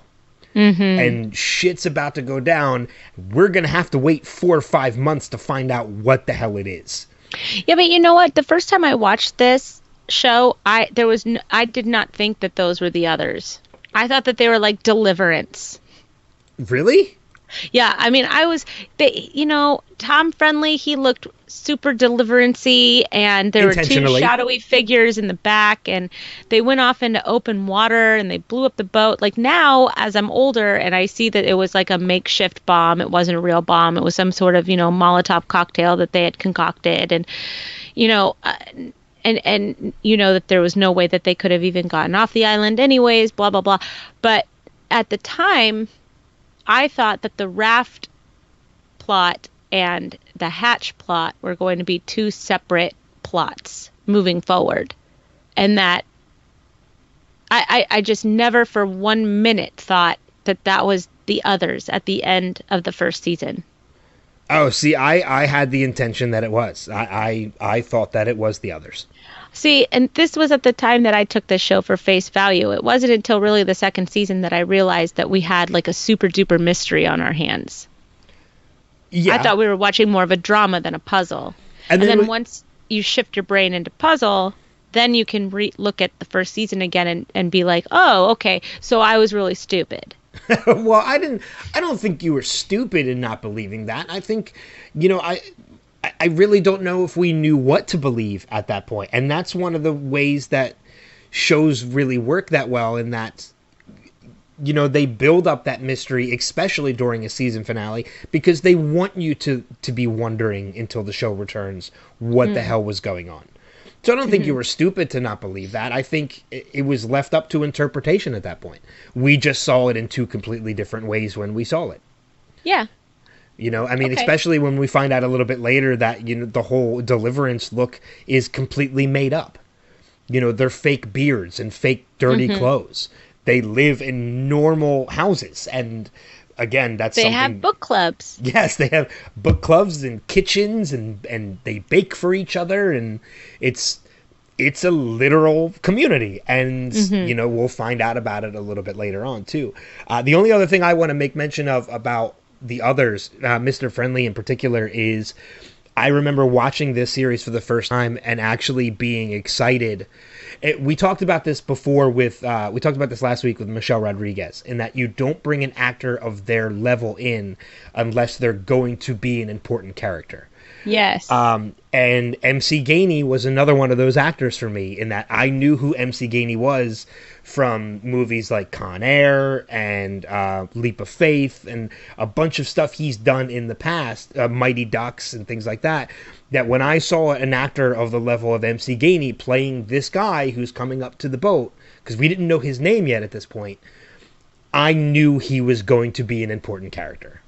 And shit's about to go down. We're going to have to wait 4 or 5 months to find out what the hell it is. Yeah, but you know what? The first time I watched this show, I did not think that those were the others. I thought that they were like Deliverance. Really? Yeah, I mean, Tom Friendly, he looked super Deliverance-y, and there were 2 shadowy figures in the back, and they went off into open water, and they blew up the boat. Like, now, as I'm older, and I see that it was like a makeshift bomb, it wasn't a real bomb, it was some sort of, Molotov cocktail that they had concocted, and, and you know that there was no way that they could have even gotten off the island anyways, blah, blah, blah. But at the time, I thought that the raft plot and the hatch plot were going to be 2 separate plots moving forward. And that I just never for 1 minute thought that that was the others at the end of the first season. Oh, see, I had the intention that it was. I thought that it was the others. See, and this was at the time that I took this show for face value. It wasn't until really the second season that I realized that we had like a super duper mystery on our hands. Yeah. I thought we were watching more of a drama than a puzzle. And then once you shift your brain into puzzle, then you can look at the first season again and be like, oh, okay, so I was really stupid. Well, I don't think you were stupid in not believing that. I think, I really don't know if we knew what to believe at that point. And that's one of the ways that shows really work that well, in that, they build up that mystery, especially during a season finale, because they want you to be wondering until the show returns what the hell was going on. So I don't think you were stupid to not believe that. I think it was left up to interpretation at that point. We just saw it in 2 completely different ways when we saw it. Yeah. Especially when we find out a little bit later that, the whole Deliverance look is completely made up. They're fake beards and fake dirty clothes. They live in normal houses. And again, they have book clubs. Yes, they have book clubs and kitchens and they bake for each other. And it's a literal community. And, we'll find out about it a little bit later on, too. The only other thing I want to make mention of about the others, Mr. Friendly in particular, is I remember watching this series for the first time and actually being excited. We talked about this before we talked about this last week with Michelle Rodriguez, in that you don't bring an actor of their level in unless they're going to be an important character. Yes. And MC Gainey was another one of those actors for me, in that I knew who MC Gainey was from movies like Con Air and Leap of Faith and a bunch of stuff he's done in the past, Mighty Ducks and things like that, that when I saw an actor of the level of MC Gainey playing this guy who's coming up to the boat, because we didn't know his name yet at this point, I knew he was going to be an important character.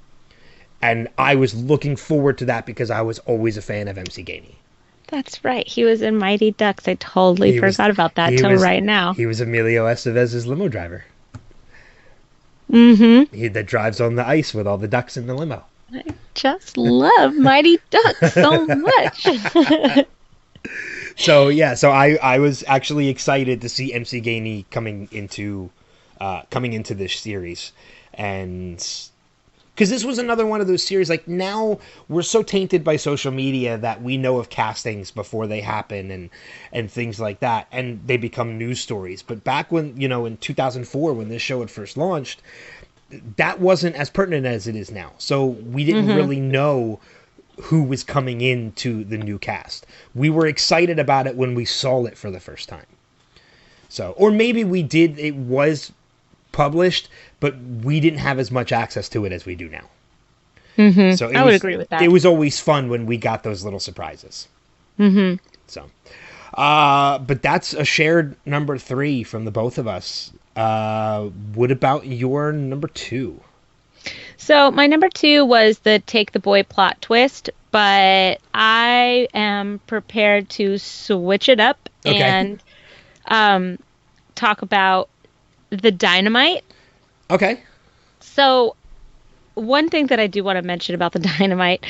And I was looking forward to that because I was always a fan of MC Gainey. That's right. He was in Mighty Ducks. I totally forgot about that till right now. He was Emilio Estevez's limo driver. Mm-hmm. That drives on the ice with all the ducks in the limo. I just love Mighty Ducks so much. So I was actually excited to see MC Gainey coming into coming into this series. And because this was another one of those series, like, now we're so tainted by social media that we know of castings before they happen and things like that, and they become news stories. But back when, in 2004, when this show had first launched, that wasn't as pertinent as it is now. So we didn't really know who was coming into the new cast. We were excited about it when we saw it for the first time. So, or maybe we did, it was published, but we didn't have as much access to it as we do now. So I would agree with that. It was always fun when we got those little surprises. So, but that's a shared number 3 from the both of us. What about your number 2? So my number 2 was the Take the Boy plot twist, but I am prepared to switch it up and talk about the dynamite. Okay. So one thing that I do want to mention about the dynamite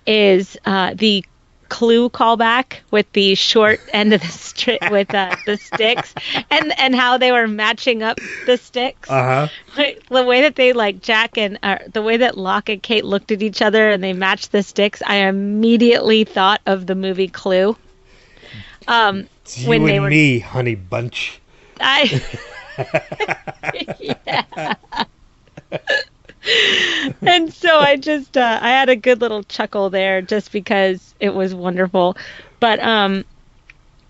is the Clue callback with the short end of the with the sticks and how they were matching up the sticks. Like, the way that they, like, Jack and the way that Locke and Kate looked at each other and they matched the sticks, I immediately thought of the movie Clue. It's when you and me, honey bunch. Yeah. And so I just I had a good little chuckle there just because it was wonderful. But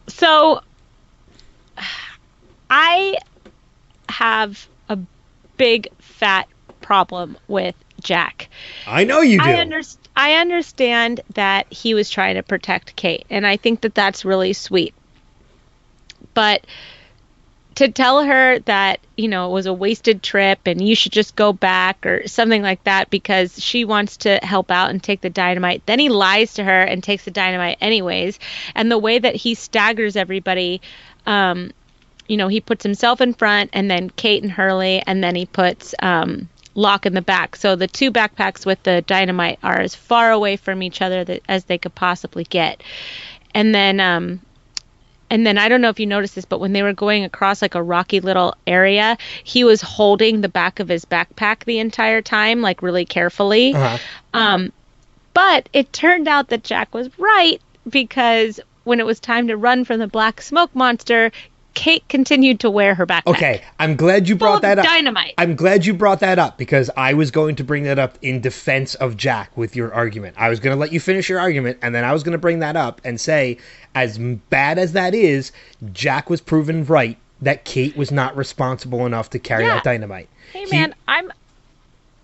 so I have a big fat problem with Jack. I know you do. I understand that he was trying to protect Kate, and I think that that's really sweet. But to tell her that, it was a wasted trip and you should just go back or something like that because she wants to help out and take the dynamite. Then he lies to her and takes the dynamite anyways. And the way that he staggers everybody, he puts himself in front and then Kate and Hurley, and then he puts Locke in the back. So the 2 backpacks with the dynamite are as far away from each other as they could possibly get. And then I don't know if you noticed this, but when they were going across like a rocky little area, he was holding the back of his backpack the entire time, like really carefully. But it turned out that Jack was right, because when it was time to run from the black smoke monster, Kate continued to wear her backpack. Okay, I'm glad you brought that up. Dynamite. I'm glad you brought that up because I was going to bring that up in defense of Jack with your argument. I was going to let you finish your argument, and then I was going to bring that up and say, as bad as that is, Jack was proven right that Kate was not responsible enough to carry that dynamite. Hey, man,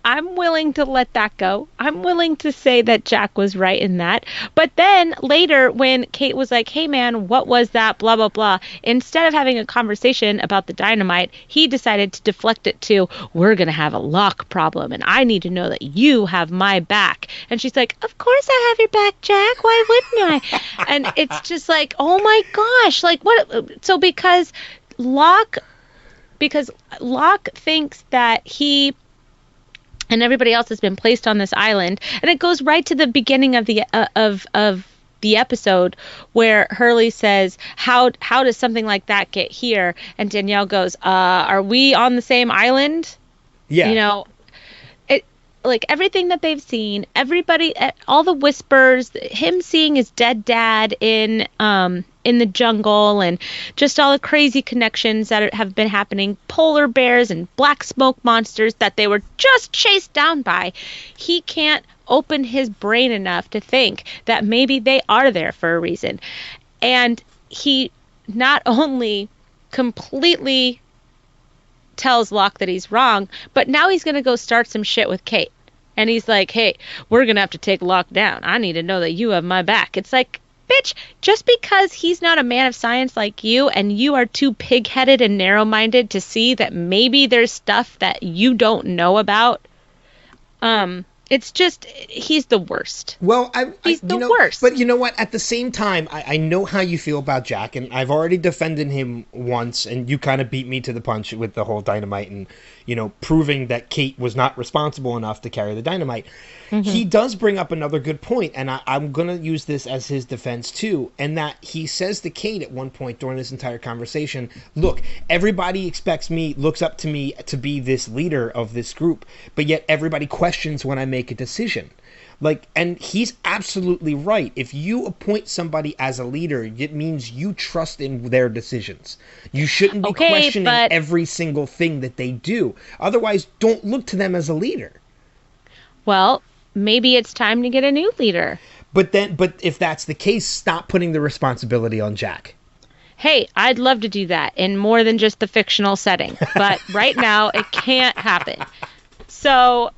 I'm willing to let that go. I'm willing to say that Jack was right in that. But then later when Kate was like, hey, man, what was that? Blah, blah, blah. Instead of having a conversation about the dynamite, he decided to deflect it to, we're going to have a Locke problem. And I need to know that you have my back. And she's like, of course I have your back, Jack. Why wouldn't I? And it's just like, oh, my gosh. Like, what? So because Locke thinks that he and everybody else has been placed on this island, and it goes right to the beginning of the episode where Hurley says, how does something like that get here? And Danielle goes, are we on the same island? Yeah. It, like, everything that they've seen, everybody, all the whispers, him seeing his dead dad in the jungle, and just all the crazy connections that have been happening, polar bears and black smoke monsters that they were just chased down by. He can't open his brain enough to think that maybe they are there for a reason. And he not only completely tells Locke that he's wrong, but now he's going to go start some shit with Kate. And he's like, hey, we're going to have to take Locke down. I need to know that you have my back. It's like, bitch, just because he's not a man of science like you, and you are too pig-headed and narrow-minded to see that maybe there's stuff that you don't know about, it's just, he's the worst. Well, he's the worst. But you know what? At the same time, I know how you feel about Jack, and I've already defended him once, and you kind of beat me to the punch with the whole dynamite, and proving that Kate was not responsible enough to carry the dynamite. Mm-hmm. He does bring up another good point, and I'm going to use this as his defense too, and that he says to Kate at one point during this entire conversation, look, everybody looks up to me to be this leader of this group, but yet everybody questions when I make a decision. And he's absolutely right. If you appoint somebody as a leader, it means you trust in their decisions. You shouldn't be questioning every single thing that they do. Otherwise, don't look to them as a leader. Well, maybe it's time to get a new leader. But if that's the case, stop putting the responsibility on Jack. Hey, I'd love to do that in more than just the fictional setting. But right now, it can't happen. So...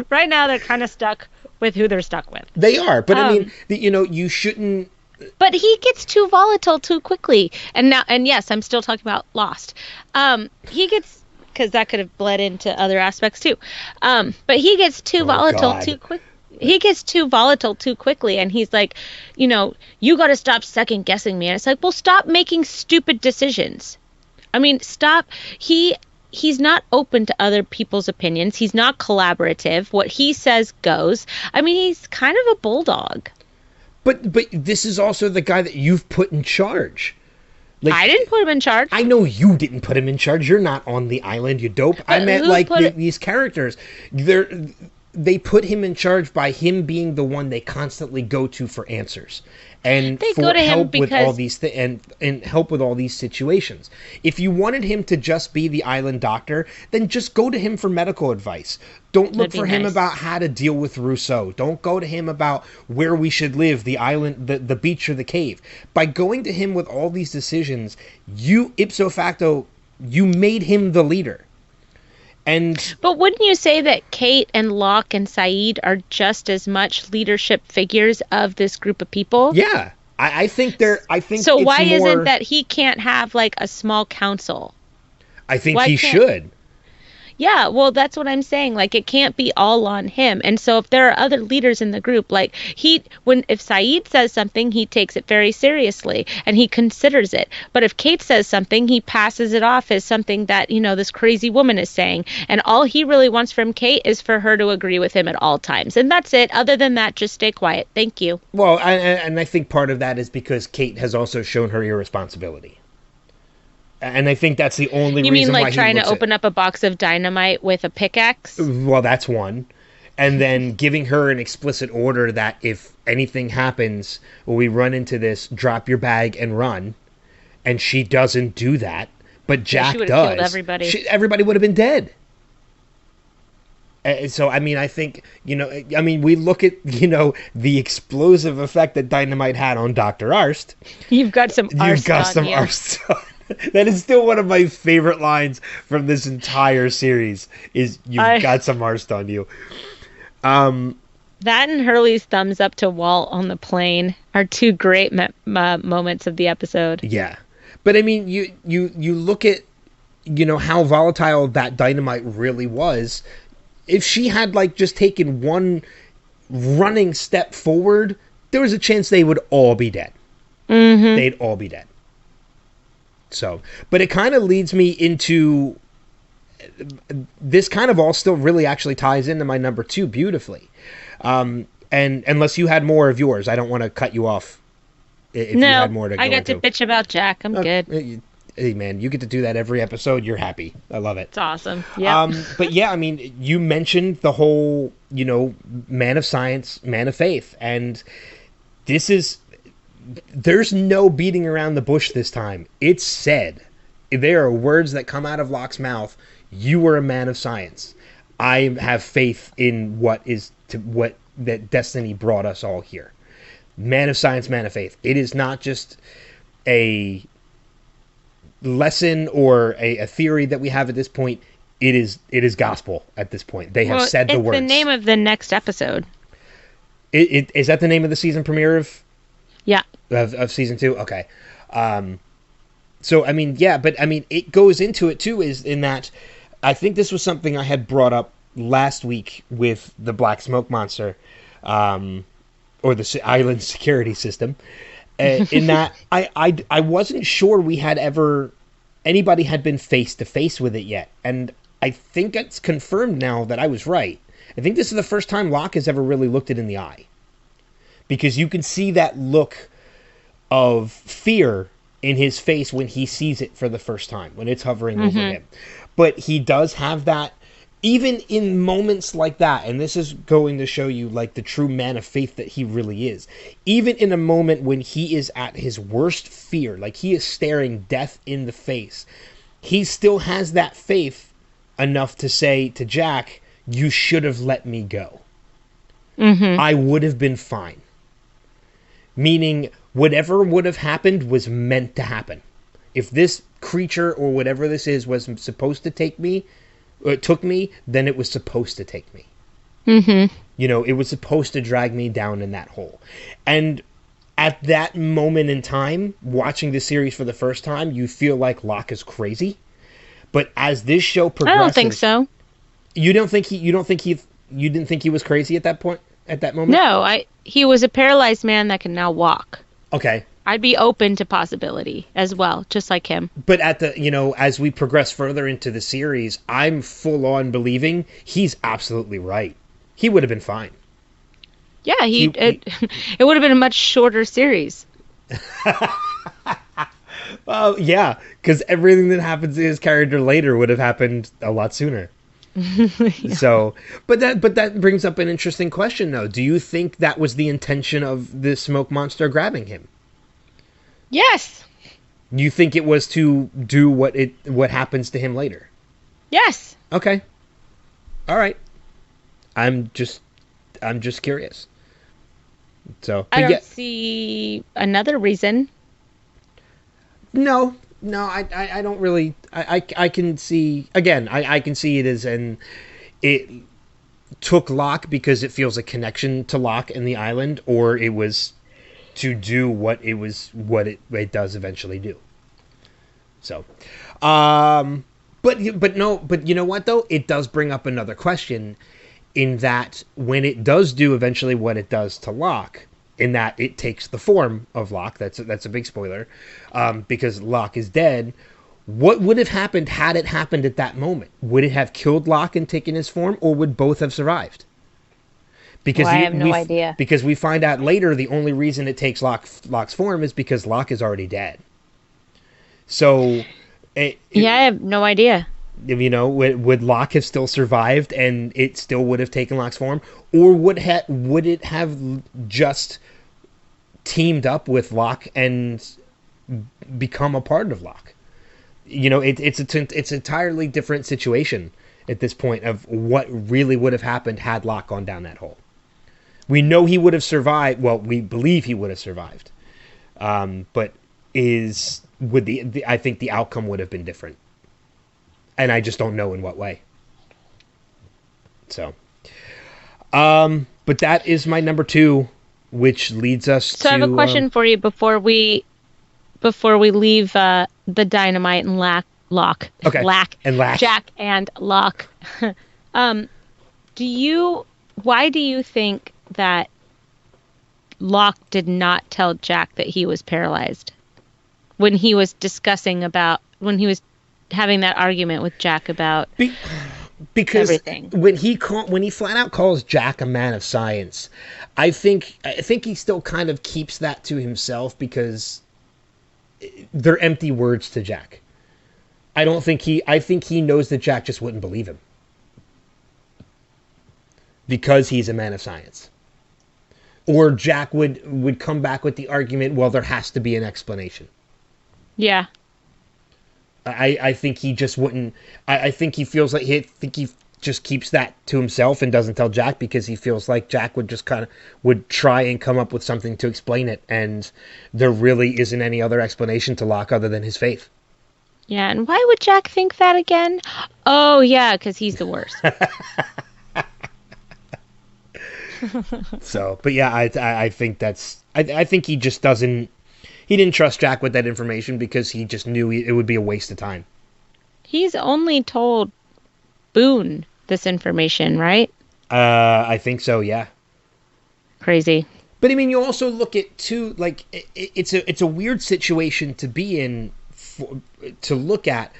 right now, they're kind of stuck with who they're stuck with. They are, but I mean, you shouldn't. But he gets too volatile too quickly, and yes, I'm still talking about Lost. He gets, because that could have bled into other aspects too. But he gets too volatile too quick. He gets too volatile too quickly, and he's like, you got to stop second guessing me. And it's like, well, stop making stupid decisions. I mean, stop. He's not open to other people's opinions. He's not collaborative. What he says goes. I mean, he's kind of a bulldog. But this is also the guy that you've put in charge. I didn't put him in charge. I know you didn't put him in charge. You're not on the island, you dope. I meant these characters. They put him in charge by him being the one they constantly go to for answers. And they for help with all these and help with all these situations. If you wanted him to just be the island doctor, then just go to him for medical advice. Don't look for him about how to deal with Rousseau. Don't go to him about where we should live, the island, the beach, or the cave. By going to him with all these decisions, you ipso facto, you made him the leader. But wouldn't you say that Kate and Locke and Saeed are just as much leadership figures of this group of people? Yeah, I think they're. I think so. It's why more, isn't that he can't have like a small council? I think he should. Yeah, well, that's what I'm saying. Like, it can't be all on him. And so if there are other leaders in the group, like if Saeed says something, he takes it very seriously and he considers it. But if Kate says something, he passes it off as something that, this crazy woman is saying. And all he really wants from Kate is for her to agree with him at all times. And that's it. Other than that, just stay quiet. Thank you. Well, and I think part of that is because Kate has also shown her irresponsibility. And I think that's the only reason why he You mean like trying to looks open up a box of dynamite with a pickaxe? Well, that's one. And then giving her an explicit order that if anything happens, or we run into this, drop your bag and run. And she doesn't do that. But Jack does. Killed everybody. Everybody would have been dead. So, I mean, I think, we look at, the explosive effect that dynamite had on Dr. Arst. You've got some arst on you. Arst. That is still one of my favorite lines from this entire series is you've got some arst on you. That and Hurley's thumbs up to Walt on the plane are two great moments of the episode. Yeah. But I mean, you look at, how volatile that dynamite really was. If she had just taken one running step forward, there was a chance they would all be dead. Mm-hmm. They'd all be dead. So, but it kind of leads me into this kind of all still really actually ties into my number 2 beautifully. And unless you had more of yours, I don't want to cut you off. If you had more to go I got into. to bitch about Jack. I'm good. Hey man, you get to do that every episode. You're happy. I love it. It's awesome. Yeah. But yeah, I mean, you mentioned the whole, man of science, man of faith, and there's no beating around the bush this time. It's said. There are words that come out of Locke's mouth. You were a man of science. I have faith in what that destiny brought us all here. Man of science, man of faith. It is not just a lesson or a theory that we have at this point. It is gospel at this point. They have said the words. It's the name of the next episode. Is that the name of the season premiere of? Yeah. Of season 2? Okay. So, I mean, yeah, but, I mean, it goes into it, too, is in that I think this was something I had brought up last week with the Black Smoke Monster, or the island security system, in that I wasn't sure we had ever anybody had been face to face with it yet. And I think it's confirmed now that I was right. I think this is the first time Locke has ever really looked it in the eye. Because you can see that look of fear in his face when he sees it for the first time, when it's hovering over him. But he does have that, even in moments like that, and this is going to show you like the true man of faith that he really is. Even in a moment when he is at his worst fear, like he is staring death in the face, he still has that faith enough to say to Jack, you should have let me go. I would have been fine. Meaning, whatever would have happened was meant to happen. If this creature or whatever this is was supposed to take me, or it took me, then it was supposed to take me. You know, it was supposed to drag me down in that hole. And at that moment in time, watching the series for the first time, you feel like Locke is crazy. But as this show progresses, I don't think so. You didn't think he was crazy at that point, at that moment? No, he was a paralyzed man that can now walk. Okay. I'd be open to possibility as well, just like him. But as we progress further into the series, I'm full on believing he's absolutely right. He would have been fine. Yeah, it would have been a much shorter series. Well, yeah, because everything that happens to his character later would have happened a lot sooner. Yeah. So, but that brings up an interesting question, though. Do you think that was the intention of the smoke monster grabbing him? Yes. You think it was to do what happens to him later? Yes. Okay. All right. I'm just curious. So I don't see another reason. No, I don't really. I can see, again, I can see it as it took Locke because it feels a connection to Locke and the island, or it was to do what it does eventually do. So, but you know what though? It does bring up another question, in that when it does do eventually what it does to Locke, in that it takes the form of Locke. That's a big spoiler, because Locke is dead. What would have happened had it happened at that moment? Would it have killed Locke and taken his form, or would both have survived? Because I have no idea. Because we find out later the only reason it takes Locke's form is because Locke is already dead. So, I have no idea. You know, would Locke have still survived and it still would have taken Locke's form, or would it have just teamed up with Locke and become a part of Locke? You know, it's an entirely different situation at this point of what really would have happened had Locke gone down that hole. We know he would have survived. Well, we believe he would have survived, but I think the outcome would have been different, and I just don't know in what way. So, but that is my number 2, which leads us to. So I have a question for you before we leave the dynamite and Locke. Okay. Lack. Jack and Locke. Why do you think that Locke did not tell Jack that he was paralyzed when he was when he was having that argument with Jack about because everything? When he flat out calls Jack a man of science, I think he still kind of keeps that to himself because they're empty words to Jack. I think he knows that Jack just wouldn't believe him because he's a man of science. Or Jack would come back with the argument, well, there has to be an explanation. Yeah. I think he just wouldn't. I think he feels like he just keeps that to himself and doesn't tell Jack because he feels like Jack would just would try and come up with something to explain it, and there really isn't any other explanation to Locke other than his faith. Yeah, and why would Jack think that again? Oh, yeah, because he's the worst. So, but yeah, I think I think he just doesn't. He didn't trust Jack with that information because he just knew it would be a waste of time. He's only told Boone this information, right? I think so, yeah. Crazy. But I mean, you also look at too, like it's a weird situation to be in to look at,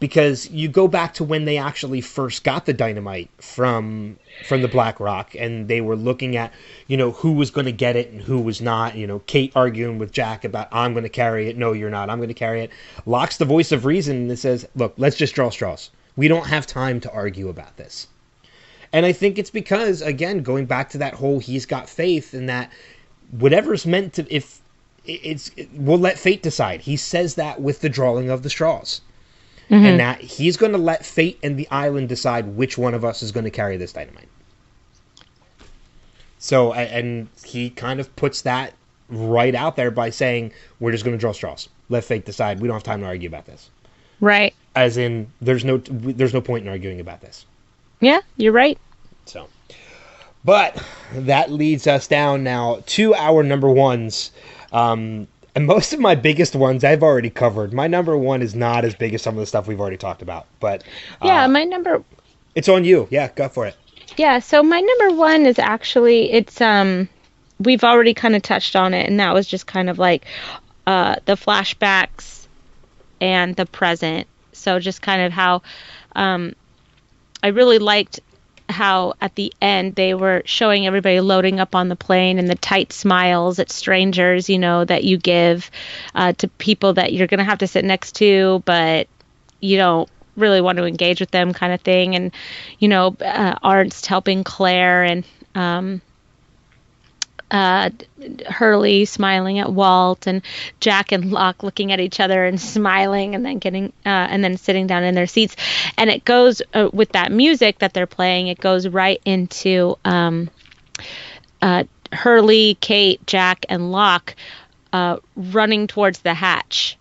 because you go back to when they actually first got the dynamite from the Black Rock, and they were looking at, who was going to get it and who was not. Kate arguing with Jack about, I'm going to carry it. No, you're not. I'm going to carry it. Locke's the voice of reason that says, look, let's just draw straws. We don't have time to argue about this. And I think it's because, again, going back to that whole he's got faith, and that whatever's meant to, we'll let fate decide. He says that with the drawing of the straws. Mm-hmm. And that he's going to let fate and the island decide which one of us is going to carry this dynamite. So, and he kind of puts that right out there by saying, we're just going to draw straws. Let fate decide. We don't have time to argue about this. Right. As in, there's no point in arguing about this. Yeah, you're right. So, but that leads us down now to our number ones. And most of my biggest ones I've already covered. My number one is not as big as some of the stuff we've already talked about. But yeah, my number... It's on you. Yeah, go for it. Yeah, so my number one is actually, it's... we've already kind of touched on it, and that was just kind of like the flashbacks and the present. So just kind of how... I really liked how at the end they were showing everybody loading up on the plane, and the tight smiles at strangers, that you give to people that you're going to have to sit next to, but you don't really want to engage with them, kind of thing. And, Ernst helping Claire, and Hurley smiling at Walt, and Jack and Locke looking at each other and smiling, and then getting and then sitting down in their seats. And it goes with that music that they're playing, it goes right into Hurley, Kate, Jack, and Locke running towards the hatch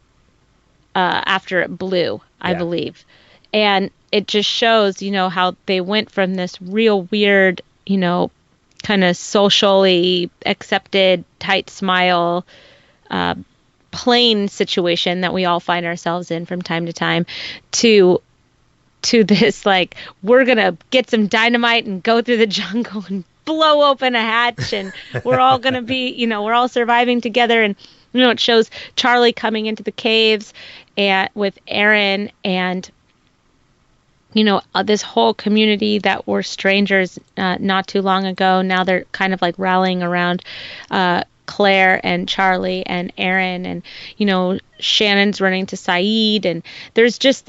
after it blew, I believe. And it just shows, how they went from this real weird, kind of socially accepted, tight smile, plain situation that we all find ourselves in from time to time, to this, like, we're going to get some dynamite and go through the jungle and blow open a hatch, and we're all going to be, we're all surviving together. And, it shows Charlie coming into the caves with Aaron, and this whole community that were strangers not too long ago. Now they're kind of like rallying around Claire and Charlie and Aaron, and, Shannon's running to Saeed. And there's just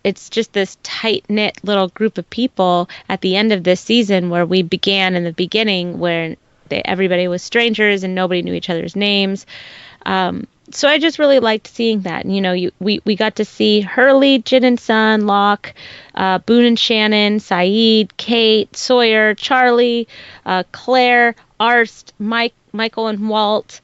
it's just this tight-knit little group of people at the end of this season, where we began in the beginning, where everybody was strangers and nobody knew each other's names. So I just really liked seeing that. We got to see Hurley, Jin and Sun, Locke, Boone and Shannon, Saeed, Kate, Sawyer, Charlie, Claire, Arst, Michael and Walt.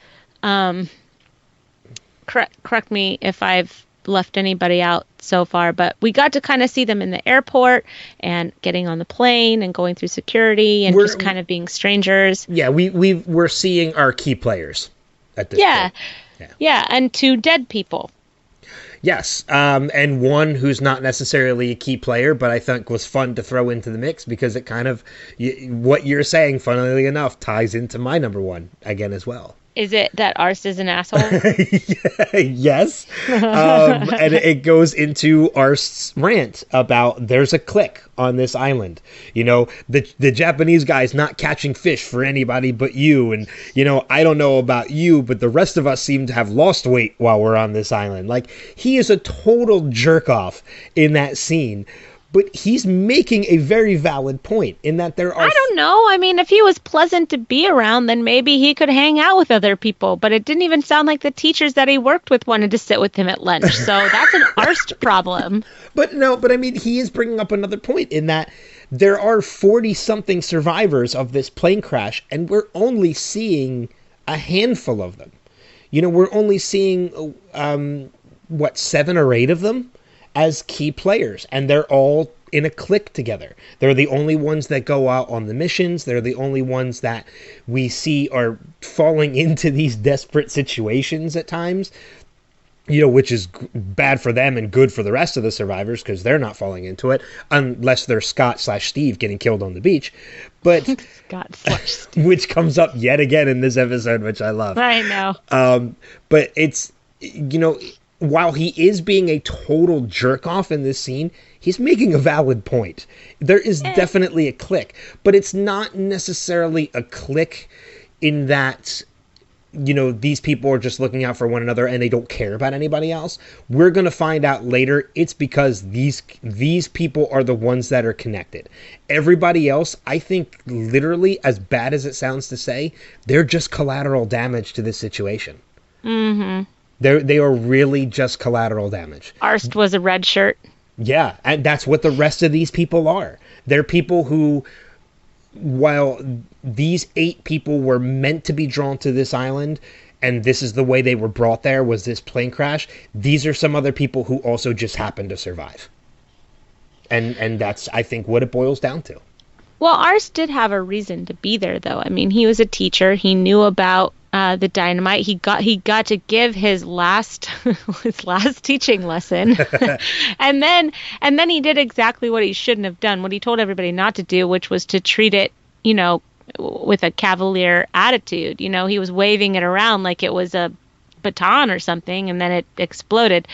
Correct me if I've left anybody out so far, but we got to kind of see them in the airport and getting on the plane and going through security and just kind of being strangers. Yeah, we're seeing our key players at this point. Yeah, and two dead people. Yes, and one who's not necessarily a key player, but I think was fun to throw into the mix, because it kind of, what you're saying, funnily enough, ties into my number one again as well. Is it that Arst is an asshole? Yes. And it goes into Arst's rant about there's a clique on this island. The Japanese guy's not catching fish for anybody but you. And, I don't know about you, but the rest of us seem to have lost weight while we're on this island. Like, he is a total jerk off in that scene. But he's making a very valid point in that there are... I don't know. I mean, if he was pleasant to be around, then maybe he could hang out with other people. But it didn't even sound like the teachers that he worked with wanted to sit with him at lunch. So that's an Arst problem. But I mean, he is bringing up another point in that there are 40-something survivors of this plane crash, and we're only seeing a handful of them. We're only seeing, 7 or 8 of them as key players, and they're all in a clique together. They're the only ones that go out on the missions. They're the only ones that we see are falling into these desperate situations at times, which is bad for them and good for the rest of the survivors, because they're not falling into it, unless they're Scott/Steve getting killed on the beach. But Scott/Steve. Which comes up yet again in this episode, which I love. I know. But it's, while he is being a total jerk off in this scene, he's making a valid point. There is definitely a click, but it's not necessarily a click in that, these people are just looking out for one another and they don't care about anybody else. We're going to find out later it's because these people are the ones that are connected. Everybody else, I think, literally, as bad as it sounds to say, they're just collateral damage to this situation. Mm-hmm. They are really just collateral damage. Arst was a red shirt. Yeah, and that's what the rest of these people are. They're people who, while these 8 people were meant to be drawn to this island, and this is the way they were brought there, was this plane crash, these are some other people who also just happened to survive. And that's, I think, what it boils down to. Well, Arst did have a reason to be there, though. I mean, he was a teacher. He knew about the dynamite. He got to give his last teaching lesson, and then he did exactly what he shouldn't have done. What he told everybody not to do, which was to treat it, with a cavalier attitude. He was waving it around like it was a baton or something, and then it exploded.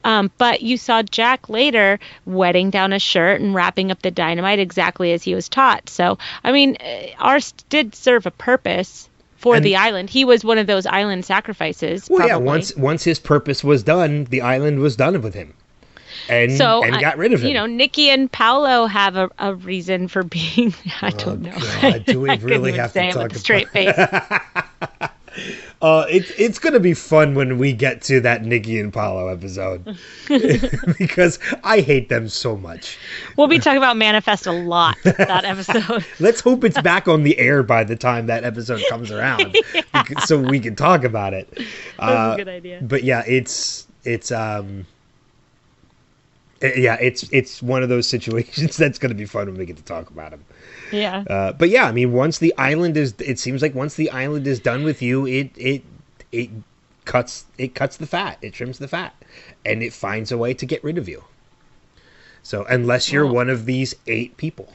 But you saw Jack later wetting down a shirt and wrapping up the dynamite exactly as he was taught. So, I mean, Arst did serve a purpose for the island. He was one of those island sacrifices. Well, probably. yeah, once his purpose was done, the island was done with him. And got rid of him. Nikki and Paolo have a reason for being. I don't know. God, do we really have to talk with a straight face? It's going to be fun when we get to that Nikki and Paolo episode because I hate them so much. We'll be talking about Manifest a lot that episode. Let's hope it's back on the air by the time that episode comes around, so we can talk about it. That's a good idea. But yeah, it's one of those situations that's going to be fun when we get to talk about them. Yeah. But yeah, I mean, it seems like once the island is done with you, it cuts the fat, it trims the fat, and it finds a way to get rid of you. So unless you're one of these 8 people,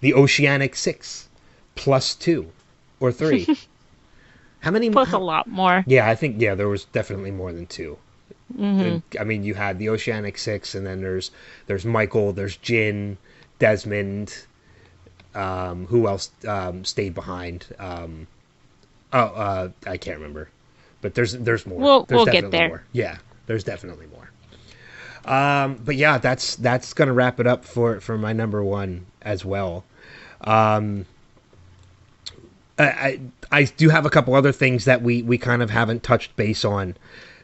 the Oceanic 6 plus 2 or 3, how many? Plus a lot more. Yeah, I think there was definitely more than 2. Mm-hmm. I mean, you had the Oceanic 6, and then there's Michael, there's Jin, Desmond. Who else stayed behind? I can't remember, but there's more. We'll get there. More. Yeah, there's definitely more. But yeah, that's gonna wrap it up for my number 1 as well. I do have a couple other things that we kind of haven't touched base on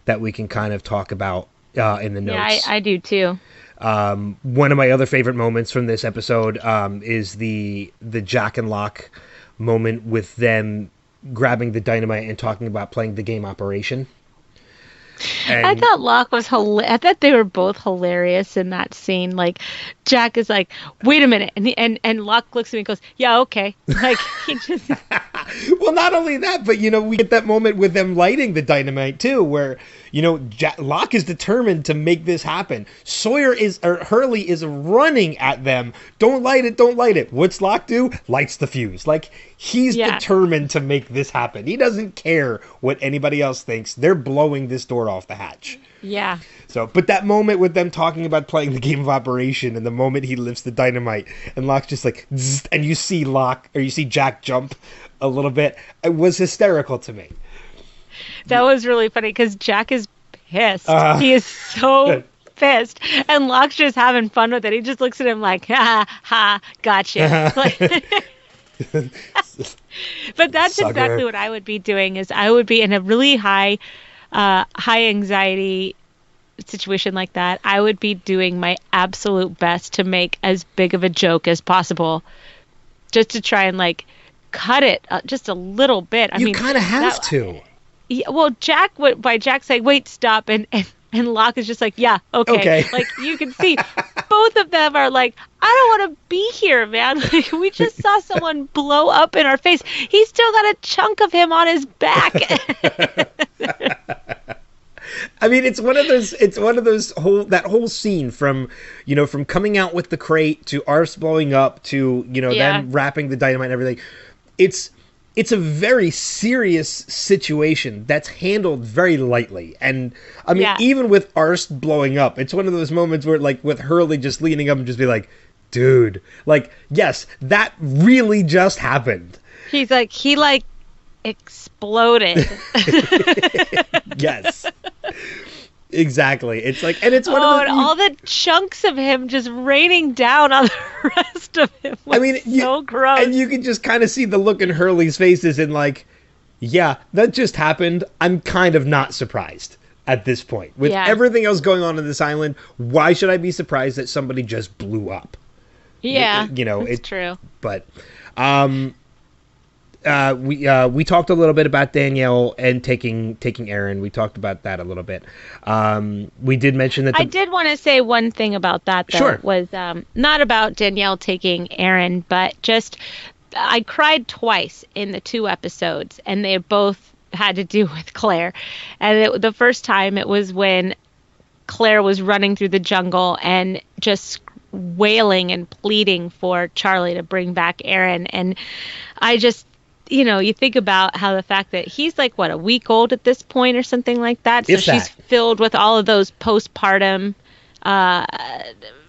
that we can kind of talk about in the notes. Yeah, I do too. One of my other favorite moments from this episode is the Jack and Locke moment with them grabbing the dynamite and talking about playing the game Operation. And I thought Locke was I thought they were both hilarious in that scene. Like, Jack is like, "Wait a minute," and Locke looks at me and goes, "Yeah, okay." Like, he just. Well, not only that, but we get that moment with them lighting the dynamite too, where Locke is determined to make this happen. Hurley is running at them. Don't light it! Don't light it! What's Locke do? Lights the fuse. Like, he's determined to make this happen. He doesn't care what anybody else thinks. They're blowing this door off the hatch. Yeah. So, but that moment with them talking about playing the game of Operation, and the moment he lifts the dynamite, and Locke's just like, zzz, and you see Jack jump a little bit, it was hysterical to me. That was really funny because Jack is pissed. He is so pissed, and Locke's just having fun with it. He just looks at him like, ha ha, gotcha. But that's Sucker. Exactly what I would be doing. Is I would be in a really high anxiety situation like that. I would be doing my absolute best to make as big of a joke as possible, just to try and cut it just a little bit. I mean, you kind of have to. Yeah, well, Jack saying, "Wait, stop," and Locke is just like, "Yeah, okay." Like, you can see both of them are like, "I don't want to be here, man." Like, we just saw someone blow up in our face. He's still got a chunk of him on his back. I mean, it's one of those that whole scene from coming out with the crate to Arse blowing up to them wrapping the dynamite and everything. it's a very serious situation that's handled very lightly. And I mean, even with Arst blowing up, it's one of those moments where, like, with Hurley just leaning up and just be like, dude, like, yes, that really just happened. He's like, he like exploded. Yes. Exactly. It's like, and it's one of the, and all the chunks of him just raining down on the rest of him. So gross. And you can just kind of see the look in Hurley's faces and like, yeah, that just happened. I'm kind of not surprised at this point. With everything else going on this island, why should I be surprised that somebody just blew up? Yeah, it's true. But, we talked a little bit about Danielle and taking Aaron. We talked about that a little bit. We did mention that I did want to say one thing about that, though. Sure. Was not about Danielle taking Aaron, but just I cried twice in the 2 episodes, and they both had to do with Claire. And the first time it was when Claire was running through the jungle and just wailing and pleading for Charlie to bring back Aaron. And I just, you think about how the fact that he's like, what, a week old at this point or something like that. So she's filled with all of those postpartum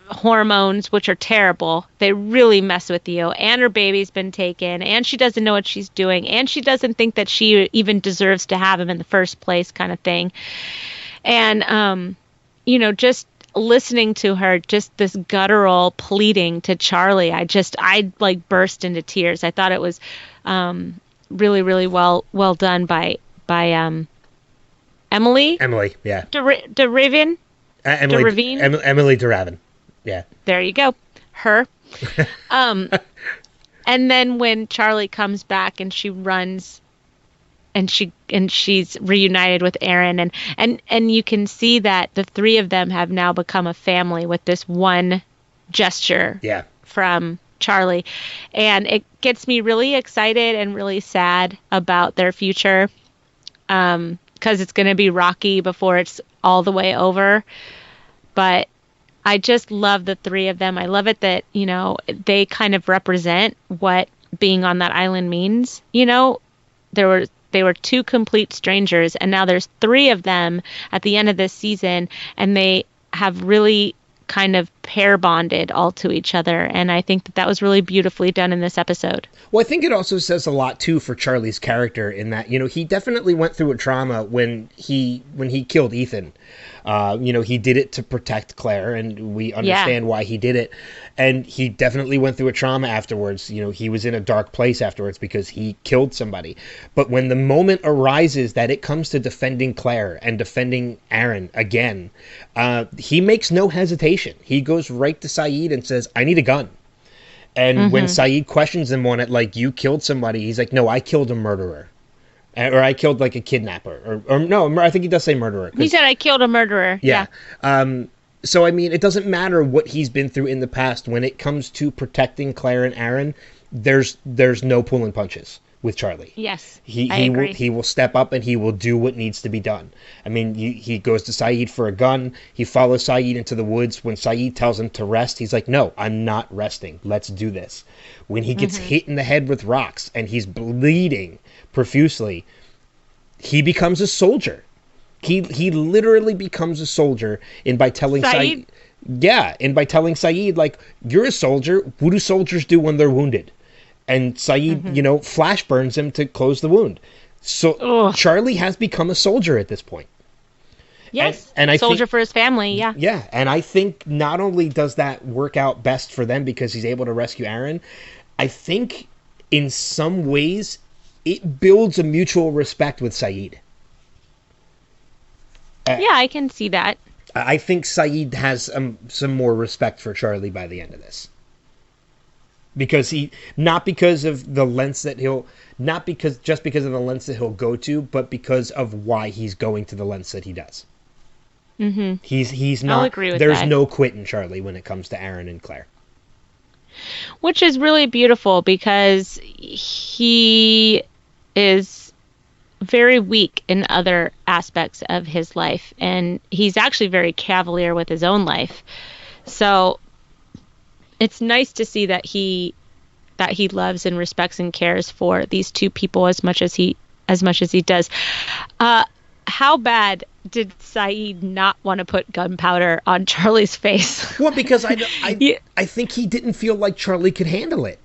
hormones, which are terrible. They really mess with you. And her baby's been taken, and she doesn't know what she's doing, and she doesn't think that she even deserves to have him in the first place, kind of thing. And, just listening to her, just this guttural pleading to Charlie, I like burst into tears. I thought it was really, really well done by Emily. Emily, yeah. DeRavin. Emily DeRavin. Yeah. There you go. Her. And then when Charlie comes back and she runs and she's reunited with Aaron, and you can see that the 3 of them have now become a family with this one gesture from Charlie. And it gets me really excited and really sad about their future, because it's going to be rocky before it's all the way over. But I just love the 3 of them. I love it that, they kind of represent what being on that island means. They were 2 complete strangers, and now there's 3 of them at the end of this season, and they have really kind of pair bonded all to each other. And I think that was really beautifully done in this episode. Well, I think it also says a lot too for Charlie's character in that, he definitely went through a trauma when he killed Ethan. He did it to protect Claire, and we understand why he did it. And he definitely went through a trauma afterwards. He was in a dark place afterwards because he killed somebody. But when the moment arises that it comes to defending Claire and defending Aaron again, he makes no hesitation. He goes right to Sayid and says, I need a gun. And when Sayid questions him on it, like, you killed somebody, he's like, no, I killed a murderer. Or I killed, like, a kidnapper. Or no, I think he does say murderer. He said, I killed a murderer. Yeah. So, I mean, it doesn't matter what he's been through in the past. When it comes to protecting Claire and Aaron, there's no pulling punches with Charlie. Yes, I agree. He will step up and he will do what needs to be done. I mean, he goes to Sayid for a gun. He follows Sayid into the woods. When Sayid tells him to rest, he's like, no, I'm not resting. Let's do this. When he gets hit in the head with rocks and he's bleeding profusely, he becomes a soldier. He literally becomes a soldier by telling Sayid. Yeah, and by telling Sayid, like, you're a soldier. What do soldiers do when they're wounded? And Sayid, flash burns him to close the wound. So Charlie has become a soldier at this point. Yes, and I soldier for his family, yeah. Yeah, and I think not only does that work out best for them because he's able to rescue Aaron, I think in some ways it builds a mutual respect with Sayid. Yeah, I can see that. I think Sayid has some more respect for Charlie by the end of this. Because not because of the lengths that he'll go to, but because of why he's going to the lengths that he does. Mm-hmm. He's not. I'll agree with there's that. no quitting Charlie when it comes to Aaron and Claire. Which is really beautiful because he is very weak in other aspects of his life, and he's actually very cavalier with his own life. So it's nice to see that that he loves and respects and cares for these two people as much as he does. How bad did Saeed not want to put gunpowder on Charlie's face? Well, because I think he didn't feel like Charlie could handle it.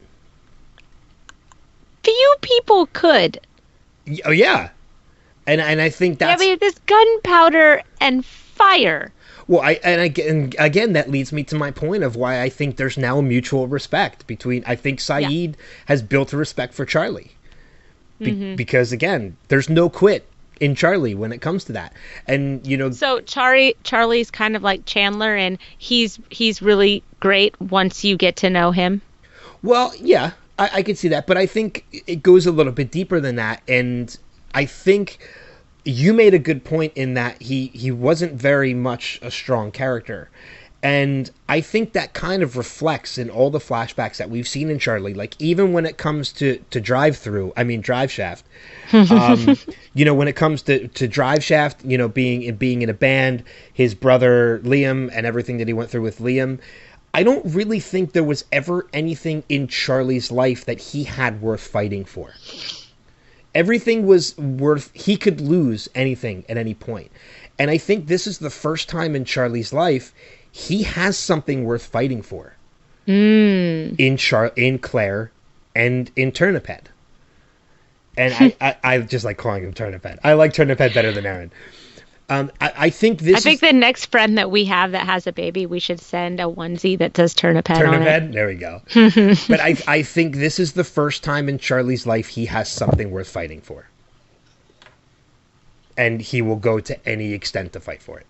Few people could. Oh yeah, and I think that's this gunpowder and fire. Well, again, that leads me to my point of why I think there's now a mutual respect between. I think Saeed has built a respect for Charlie, because again, there's no quit in Charlie when it comes to that, and So Charlie's kind of like Chandler, and he's really great once you get to know him. Well, yeah, I can see that, but I think it goes a little bit deeper than that, and I think you made a good point in that he wasn't very much a strong character. And I think that kind of reflects in all the flashbacks that we've seen in Charlie. Like, even when it comes to Drive Shaft, when it comes to Drive Shaft, being in a band, his brother Liam, and everything that he went through with Liam, I don't really think there was ever anything in Charlie's life that he had worth fighting for. Everything was worth, he could lose anything at any point. And I think this is the first time in Charlie's life he has something worth fighting for. In Claire and in Turniphead. And I just like calling him Turniphead. I like Turniphead better than Aaron. I think the next friend that we have that has a baby, we should send a onesie that says Turniphead on it. There we go. But I think this is the first time in Charlie's life he has something worth fighting for. And he will go to any extent to fight for it.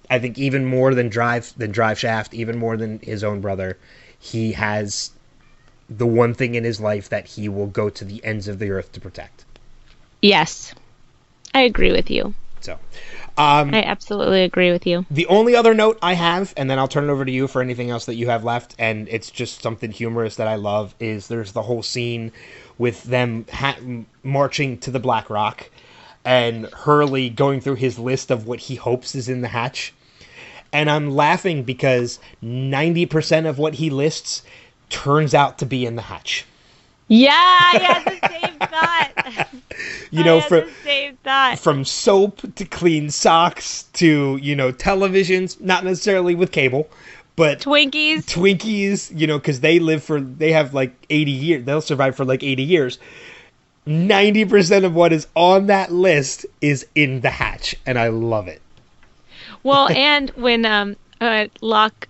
I think even more than Drive Shaft, even more than his own brother, he has the one thing in his life that he will go to the ends of the earth to protect. Yes. I agree with you. So, I absolutely agree with you. The only other note I have, and then I'll turn it over to you for anything else that you have left, and it's just something humorous that I love, is there's the whole scene with them marching to the Black Rock, and Hurley going through his list of what he hopes is in the hatch. And I'm laughing because 90% of what he lists turns out to be in the hatch. Yeah, I had the same thought. From soap to clean socks to, televisions, not necessarily with cable, but Twinkies, because they have like 80 years, they'll survive for like 80 years. 90% of what is on that list is in the hatch, and I love it. Well, and when Locke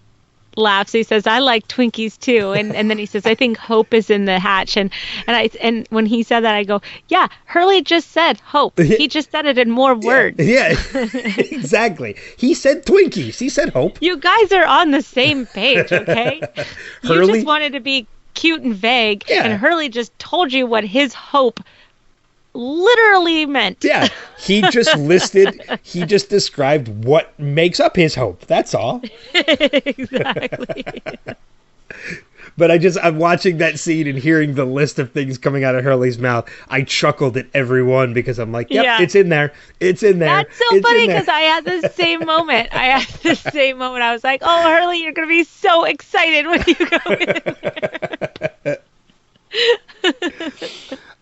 laughs, he says, I like Twinkies too, and then he says, I think hope is in the hatch, and when he said that, I go, yeah, Hurley just said hope. He just said it in more words. Yeah. Exactly. He said Twinkies. He said hope. You guys are on the same page, okay? You just wanted to be cute and vague, and Hurley just told you what his hope literally meant. Yeah, he just described what makes up his hope. That's all. Exactly. But I'm watching that scene and hearing the list of things coming out of Hurley's mouth. I chuckled at every one because I'm like, yep, it's in there. It's in there. That's so funny because I had the same moment. I was like, oh, Hurley, you're going to be so excited when you go in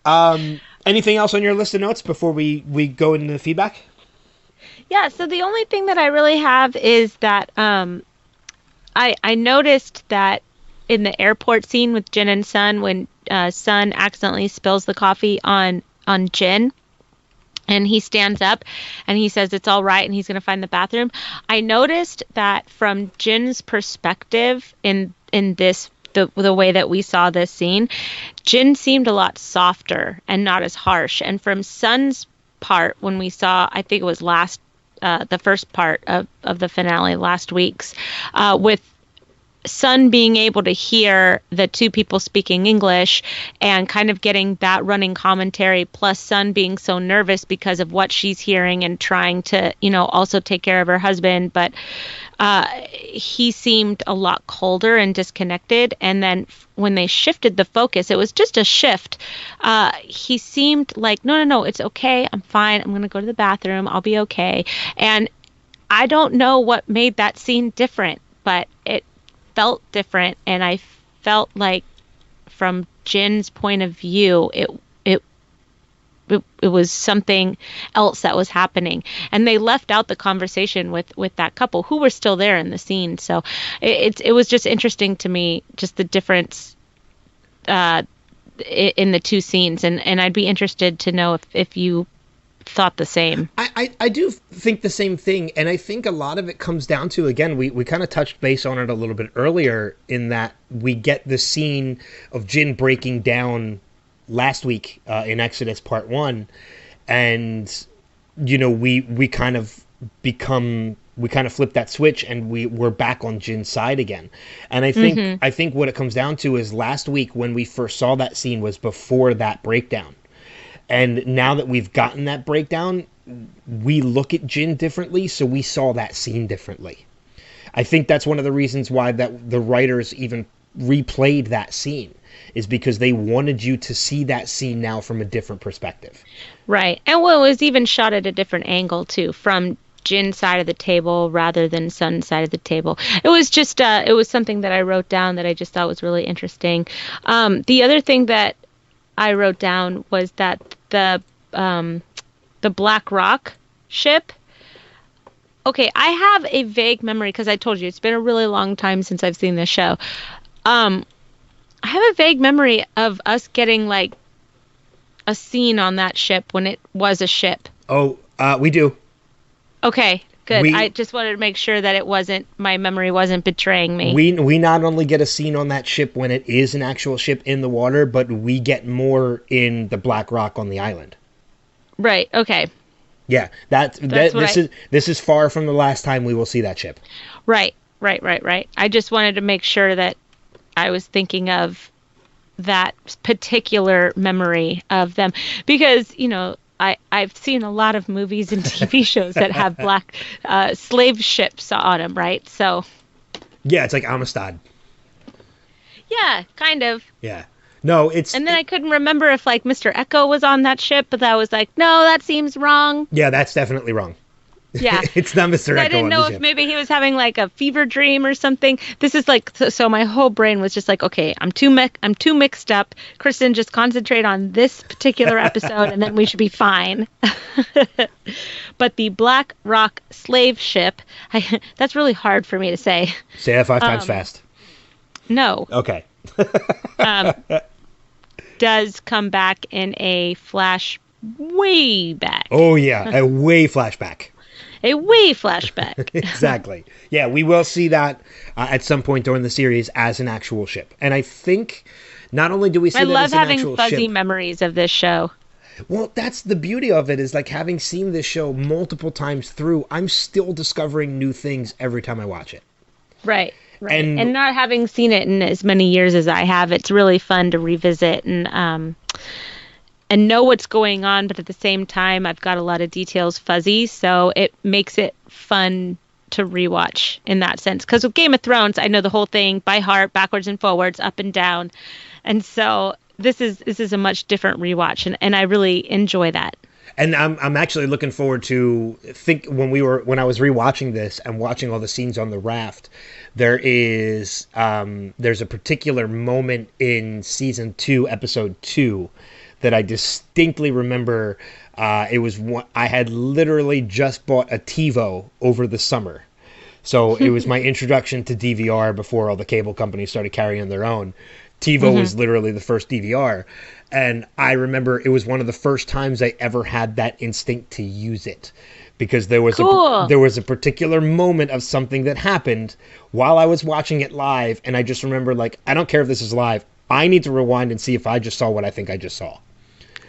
there. Anything else on your list of notes before we go into the feedback? Yeah, so the only thing that I really have is that I noticed that in the airport scene with Jin and Sun, when Sun accidentally spills the coffee on Jin, and he stands up and he says it's all right and he's going to find the bathroom. I noticed that from Jin's perspective in this, the way that we saw this scene, Jin seemed a lot softer and not as harsh. And from Sun's part, when we saw, I think it was the first part of the finale last week's, with Sun being able to hear the two people speaking English and kind of getting that running commentary, plus Sun being so nervous because of what she's hearing and trying to, also take care of her husband. But he seemed a lot colder and disconnected. And then when they shifted the focus, it was just a shift. He seemed like, no, it's okay. I'm fine. I'm going to go to the bathroom. I'll be okay. And I don't know what made that scene different, but it felt different. And I felt like from Jin's point of view, it was something else that was happening, and they left out the conversation with that couple who were still there in the scene. So it was just interesting to me, just the difference in the two scenes, and I'd be interested to know if you thought the same. I do think the same thing, and I think a lot of it comes down to, again, we kind of touched base on it a little bit earlier, in that we get the scene of Jin breaking down last week in Exodus Part 1, and we kind of flip that switch, and we're back on Jin's side again. And I think what it comes down to is, last week when we first saw that scene was before that breakdown. And now that we've gotten that breakdown, we look at Jin differently, so we saw that scene differently. I think that's one of the reasons why that the writers even replayed that scene, is because they wanted you to see that scene now from a different perspective. Right. And well, it was even shot at a different angle too, from Jin's side of the table rather than Sun's side of the table. It was just it was something that I wrote down that I just thought was really interesting. The other thing that I wrote down was that the Black Rock ship. Okay, I have a vague memory, because I told you it's been a really long time since I've seen this show. I have a vague memory of us getting like a scene on that ship when it was a ship. Oh, we do. Okay, good. I just wanted to make sure that my memory wasn't betraying me. We not only get a scene on that ship when it is an actual ship in the water, but we get more in the Black Rock on the island. Right. Okay. Yeah, this is far from the last time we will see that ship. Right. I just wanted to make sure that I was thinking of that particular memory of them, because I've seen a lot of movies and TV shows that have black slave ships on them, right? So yeah, it's like Amistad. Yeah, kind of. Yeah. No, and then I couldn't remember if like Mr. Echo was on that ship, but I was like, no, that seems wrong. Yeah, that's definitely wrong. Yeah. It's not Mr. Echo. I didn't know if maybe he was having like a fever dream or something. This is like, so my whole brain was just like, okay, I'm too mixed up. Kristen, just concentrate on this particular episode and then we should be fine. But the Black Rock slave ship, that's really hard for me to say. Say that 5 times fast. No. Okay. Does come back in a flash way back. Oh yeah, a way flashback. A way flashback. Exactly. Yeah, we will see that at some point during the series as an actual ship. And I think not only do we see that as an actual ship... I love having fuzzy memories of this show. Well, that's the beauty of it, is like having seen this show multiple times through, I'm still discovering new things every time I watch it. Right. And not having seen it in as many years as I have, it's really fun to revisit and know what's going on, but at the same time, I've got a lot of details fuzzy, so it makes it fun to rewatch in that sense. Because with Game of Thrones, I know the whole thing by heart, backwards and forwards, up and down, and so this is a much different rewatch, and I really enjoy that. And I'm actually looking forward to when I was rewatching this and watching all the scenes on the raft. There's a particular moment in season 2, episode 2, that I distinctly remember. I had literally just bought a TiVo over the summer, so it was my introduction to DVR before all the cable companies started carrying their own. TiVo was literally the first DVR. And I remember it was one of the first times I ever had that instinct to use it, because there was a particular moment of something that happened while I was watching it live, and I just remember, like, I don't care if this is live, I need to rewind and see if I just saw what I think I just saw.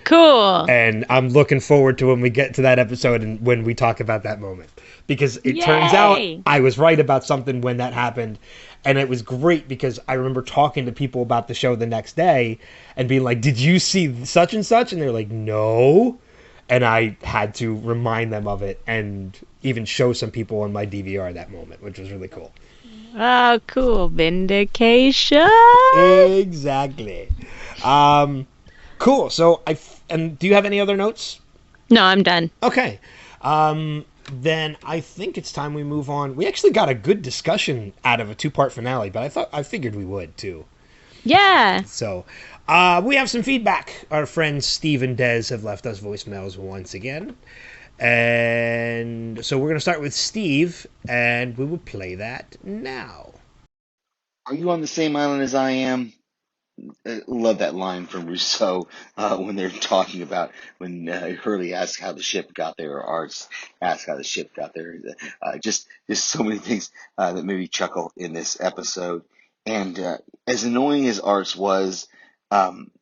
Cool. And I'm looking forward to when we get to that episode and when we talk about that moment, because it turns out I was right about something when that happened. And it was great because I remember talking to people about the show the next day and being like, did you see such and such? And they're like, no. And I had to remind them of it and even show some people on my DVR that moment, which was really cool. Oh, cool. Vindication. Exactly. Cool. So, do you have any other notes? No, I'm done. Okay. Then I think it's time we move on. We actually got a good discussion out of a 2-part finale, but I figured we would too. Yeah. So, we have some feedback. Our friends Steve and Des have left us voicemails once again. And so we're going to start with Steve, and we will play that now. Are you on the same island as I am? Love that line from Rousseau when they're talking about when Hurley asks how the ship got there, or Arts asks how the ship got there. Just so many things that made me chuckle in this episode. And as annoying as Arts was,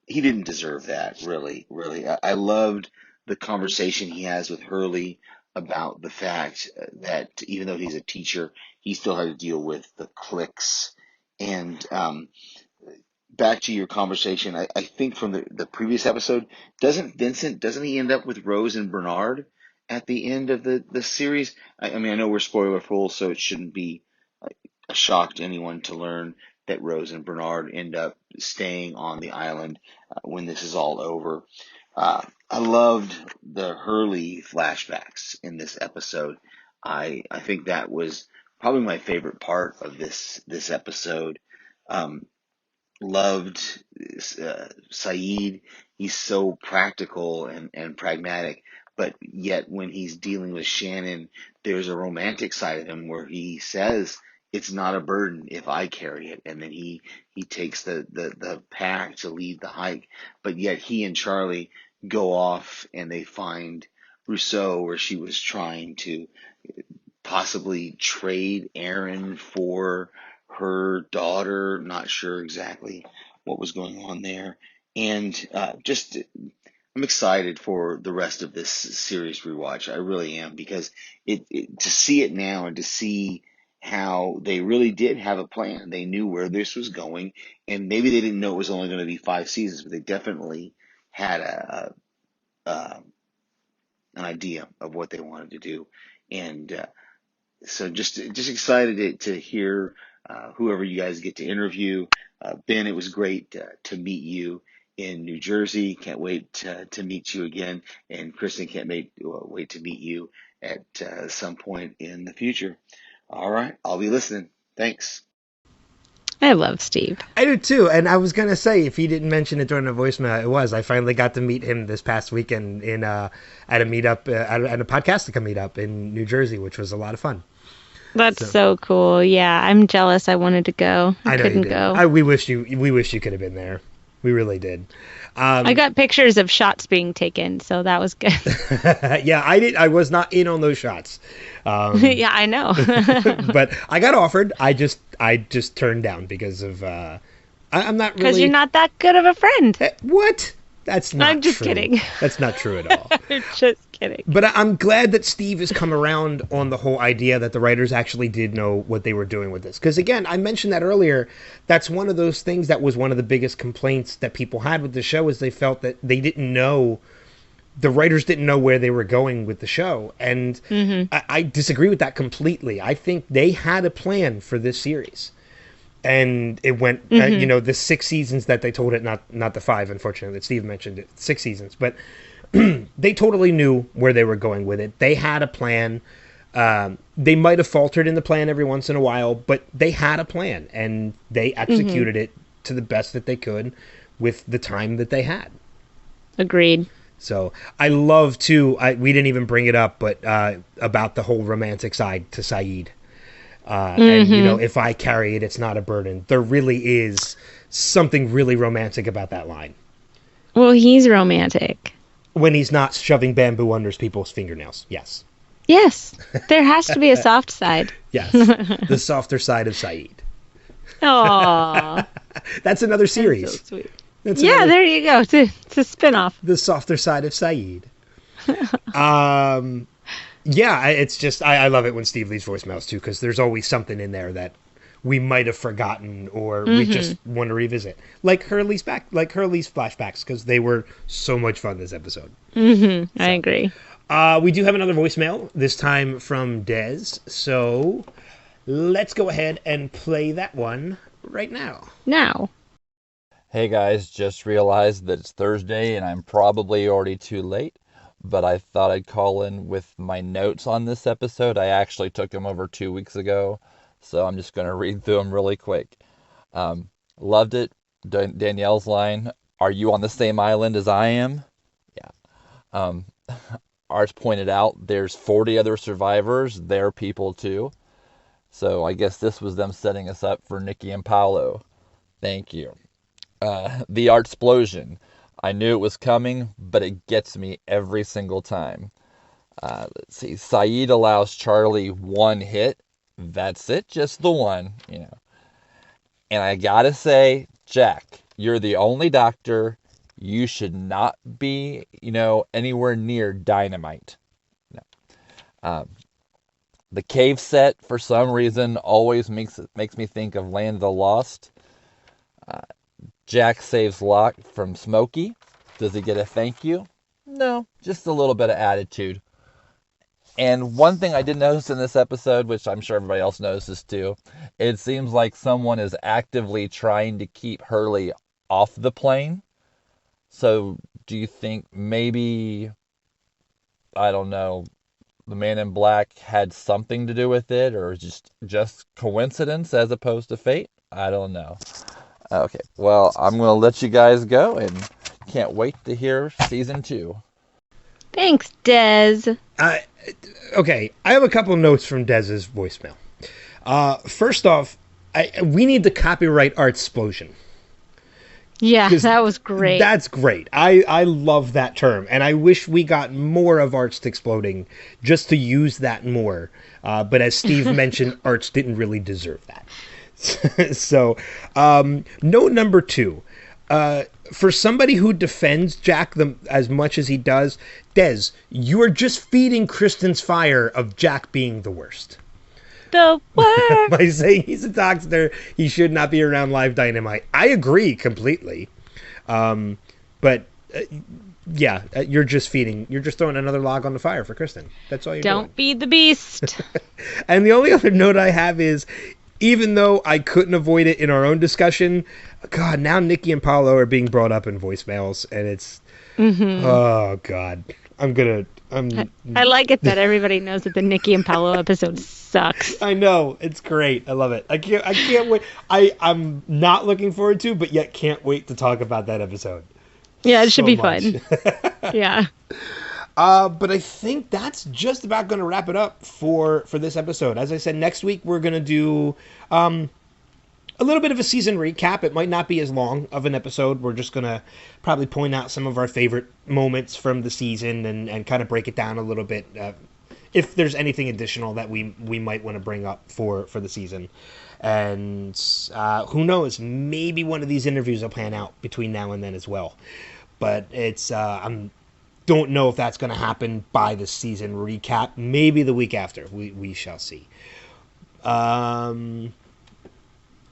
he didn't deserve that. Really, really. I loved the conversation he has with Hurley about the fact that even though he's a teacher, he still had to deal with the cliques and. Back to your conversation, I think from the previous episode, doesn't he end up with Rose and Bernard at the end of the series? I mean, I know we're spoiler full, so it shouldn't be a shock to anyone to learn that Rose and Bernard end up staying on the island when this is all over. I loved the Hurley flashbacks in this episode. I think that was probably my favorite part of this episode. Um, Loved Saeed. He's so practical and pragmatic, but yet when he's dealing with Shannon, there's a romantic side of him where he says it's not a burden if I carry it, and then he takes the pack to lead the hike, but yet he and Charlie go off and they find Rousseau where she was trying to possibly trade Aaron for her daughter. Not sure exactly what was going on there. And I'm excited for the rest of this series rewatch. I really am, because to see it now and to see how they really did have a plan. They knew where this was going, and maybe they didn't know it was only going to be 5 seasons, but they definitely had an idea of what they wanted to do. And so just excited to hear whoever you guys get to interview. Ben, it was great to meet you in New Jersey. Can't wait to meet you again. And Kristen, can't wait to meet you at some point in the future. All right, I'll be listening. Thanks. I love Steve. I do too, and I was gonna say, if he didn't mention it during the voicemail, it was. I finally got to meet him this past weekend at a meetup at a Podcastica meetup in New Jersey, which was a lot of fun. That's so cool. Yeah, I'm jealous. I wanted to go. I know couldn't you did. go. We wish you could have been there. We really did. I got pictures of shots being taken, so that was good. Yeah, I was not in on those shots. Yeah, I know. But I got offered. I just turned down because of I'm not really. Because you're not that good of a friend. What? That's not. I'm just true. kidding. That's not true at all. I'm just kidding. But I'm glad that Steve has come around on the whole idea that the writers actually did know what they were doing with this. Because again, I mentioned that earlier. That's one of those things that was one of the biggest complaints that people had with the show, is they felt that they didn't know. The writers didn't know where they were going with the show. And I disagree with that completely. I think they had a plan for this series. And it went, the 6 seasons that they told it, not the 5, unfortunately, that Steve mentioned it, 6 seasons. But they totally knew where they were going with it. They had a plan. They might have faltered in the plan every once in a while, but they had a plan, and they executed it to the best that they could with the time that they had. Agreed. So I love, too, we didn't even bring it up, but about the whole romantic side to Saeed. And, if I carry it, it's not a burden. There really is something really romantic about that line. Well, he's romantic. When he's not shoving bamboo under people's fingernails, yes. Yes, there has to be a soft side. Yes, the softer side of Saeed. Aww. That's another series. That's so sweet. There you go. It's a spinoff. The softer side of Saeed. Yeah, it's just, I love it when Steve leaves voicemails, too, because there's always something in there that we might have forgotten or we just want to revisit. Like Hurley's flashbacks, because they were so much fun this episode. I agree. We do have another voicemail, this time from Des, so let's go ahead and play that one right now. Now. Hey guys, just realized that it's Thursday and I'm probably already too late. But I thought I'd call in with my notes on this episode. I actually took them over 2 weeks ago, so I'm just going to read through them really quick. Loved it Danielle's line, "Are you on the same island as I am?" Yeah. Um, Arts pointed out there's 40 other survivors. They're people too. So I guess this was them setting us up for Nikki and Paolo. Thank you. The art explosion. I knew it was coming, but it gets me every single time. Let's see. Saeed allows Charlie one hit. That's it, just the one, And I gotta say, Jack, you're the only doctor. You should not be, anywhere near dynamite. No. The cave set, for some reason, always makes me think of Land of the Lost. Jack saves Locke from Smokey. Does he get a thank you? No, just a little bit of attitude. And one thing I did notice in this episode, which I'm sure everybody else notices too, it seems like someone is actively trying to keep Hurley off the plane. So do you think maybe, I don't know, the Man in Black had something to do with it, or just coincidence as opposed to fate? I don't know. Okay, well, I'm going to let you guys go, and can't wait to hear season 2. Thanks, Des. Okay, I have a couple notes from Dez's voicemail. First off, we need the copyright art explosion. Yeah, that was great. That's great. I love that term, and I wish we got more of arts exploding just to use that more. But as Steve mentioned, arts didn't really deserve that. So, note number 2. For somebody who defends Jack as much as he does, Des, you are just feeding Kristen's fire of Jack being the worst. The worst. By saying he's a doctor, he should not be around live dynamite. I agree completely. But you're just throwing another log on the fire for Kristen. That's all you're doing. Don't feed the beast. And the only other note I have is, even though I couldn't avoid it in our own discussion, God, now Nikki and Paolo are being brought up in voicemails, and it's, oh God, I like it that everybody knows that the Nikki and Paolo episode sucks. I know, it's great. I love it. I can't wait. I'm not looking forward to, but yet can't wait to talk about that episode. Yeah, it should be fun. Yeah. But I think that's just about going to wrap it up for this episode. As I said, next week we're going to do a little bit of a season recap. It might not be as long of an episode. We're just going to probably point out some of our favorite moments from the season and kind of break it down a little bit. If there's anything additional that we might want to bring up for the season. And who knows, maybe one of these interviews will pan out between now and then as well. But it's don't know if that's going to happen by the season recap. Maybe the week after. We shall see.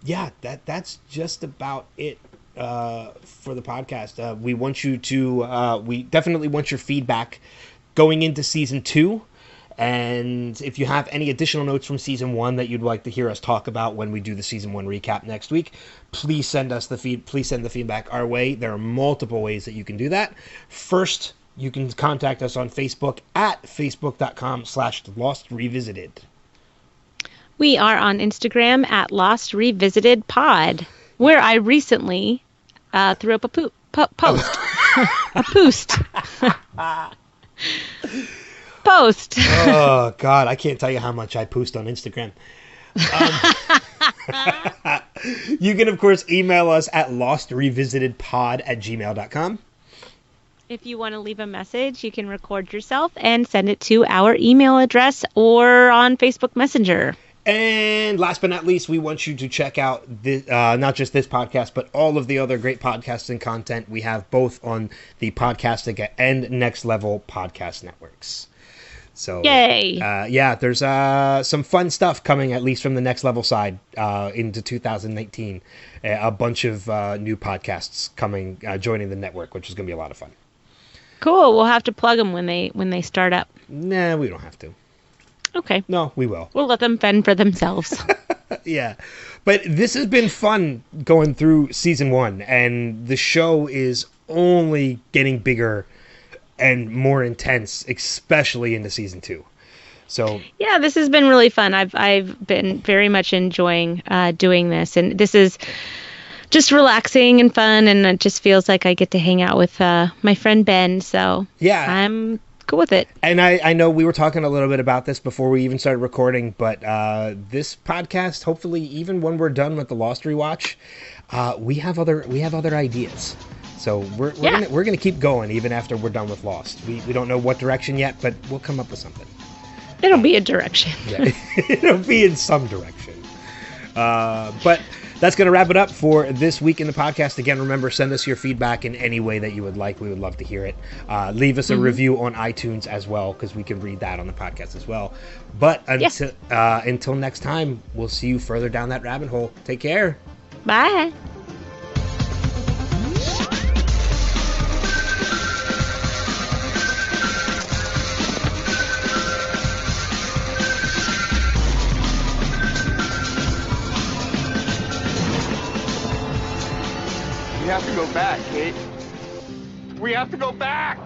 Yeah, that's just about it for the podcast. We definitely want your feedback going into season 2. And if you have any additional notes from season 1 that you'd like to hear us talk about when we do the season 1 recap next week, please send us the feedback our way. There are multiple ways that you can do that. First, you can contact us on Facebook at facebook.com/Lost Revisited. We are on Instagram at Lost Revisited Pod, where I recently threw up a post. A poost. Post. Oh, God, I can't tell you how much I post on Instagram. You can, of course, email us at lostrevisitedpod@gmail.com. If you want to leave a message, you can record yourself and send it to our email address or on Facebook Messenger. And last but not least, we want you to check out not just this podcast, but all of the other great podcasts and content we have both on the Podcastica and Next Level podcast networks. So, yay! There's some fun stuff coming, at least from the Next Level side, into 2019. A bunch of new podcasts coming, joining the network, which is going to be a lot of fun. Cool. We'll have to plug them when they start up. Nah, we don't have to. Okay. No, we will. We'll let them fend for themselves. Yeah. But this has been fun going through season 1, and the show is only getting bigger and more intense, especially into season 2. So yeah, this has been really fun. I've been very much enjoying doing this, and this is just relaxing and fun, and it just feels like I get to hang out with my friend Ben. So Yeah. I'm cool with it. And I know we were talking a little bit about this before we even started recording, but this podcast, hopefully, even when we're done with the Lost rewatch, we have other ideas. So we're gonna keep going even after we're done with Lost. We don't know what direction yet, but we'll come up with something. It'll be a direction. Yeah, it'll be in some direction. But that's going to wrap it up for this week in the podcast. Again, remember, send us your feedback in any way that you would like. We would love to hear it. Leave us a review on iTunes as well, because we can read that on the podcast as well. But until next time, we'll see you further down that rabbit hole. Take care. Bye. We have to go back, Kate. We have to go back!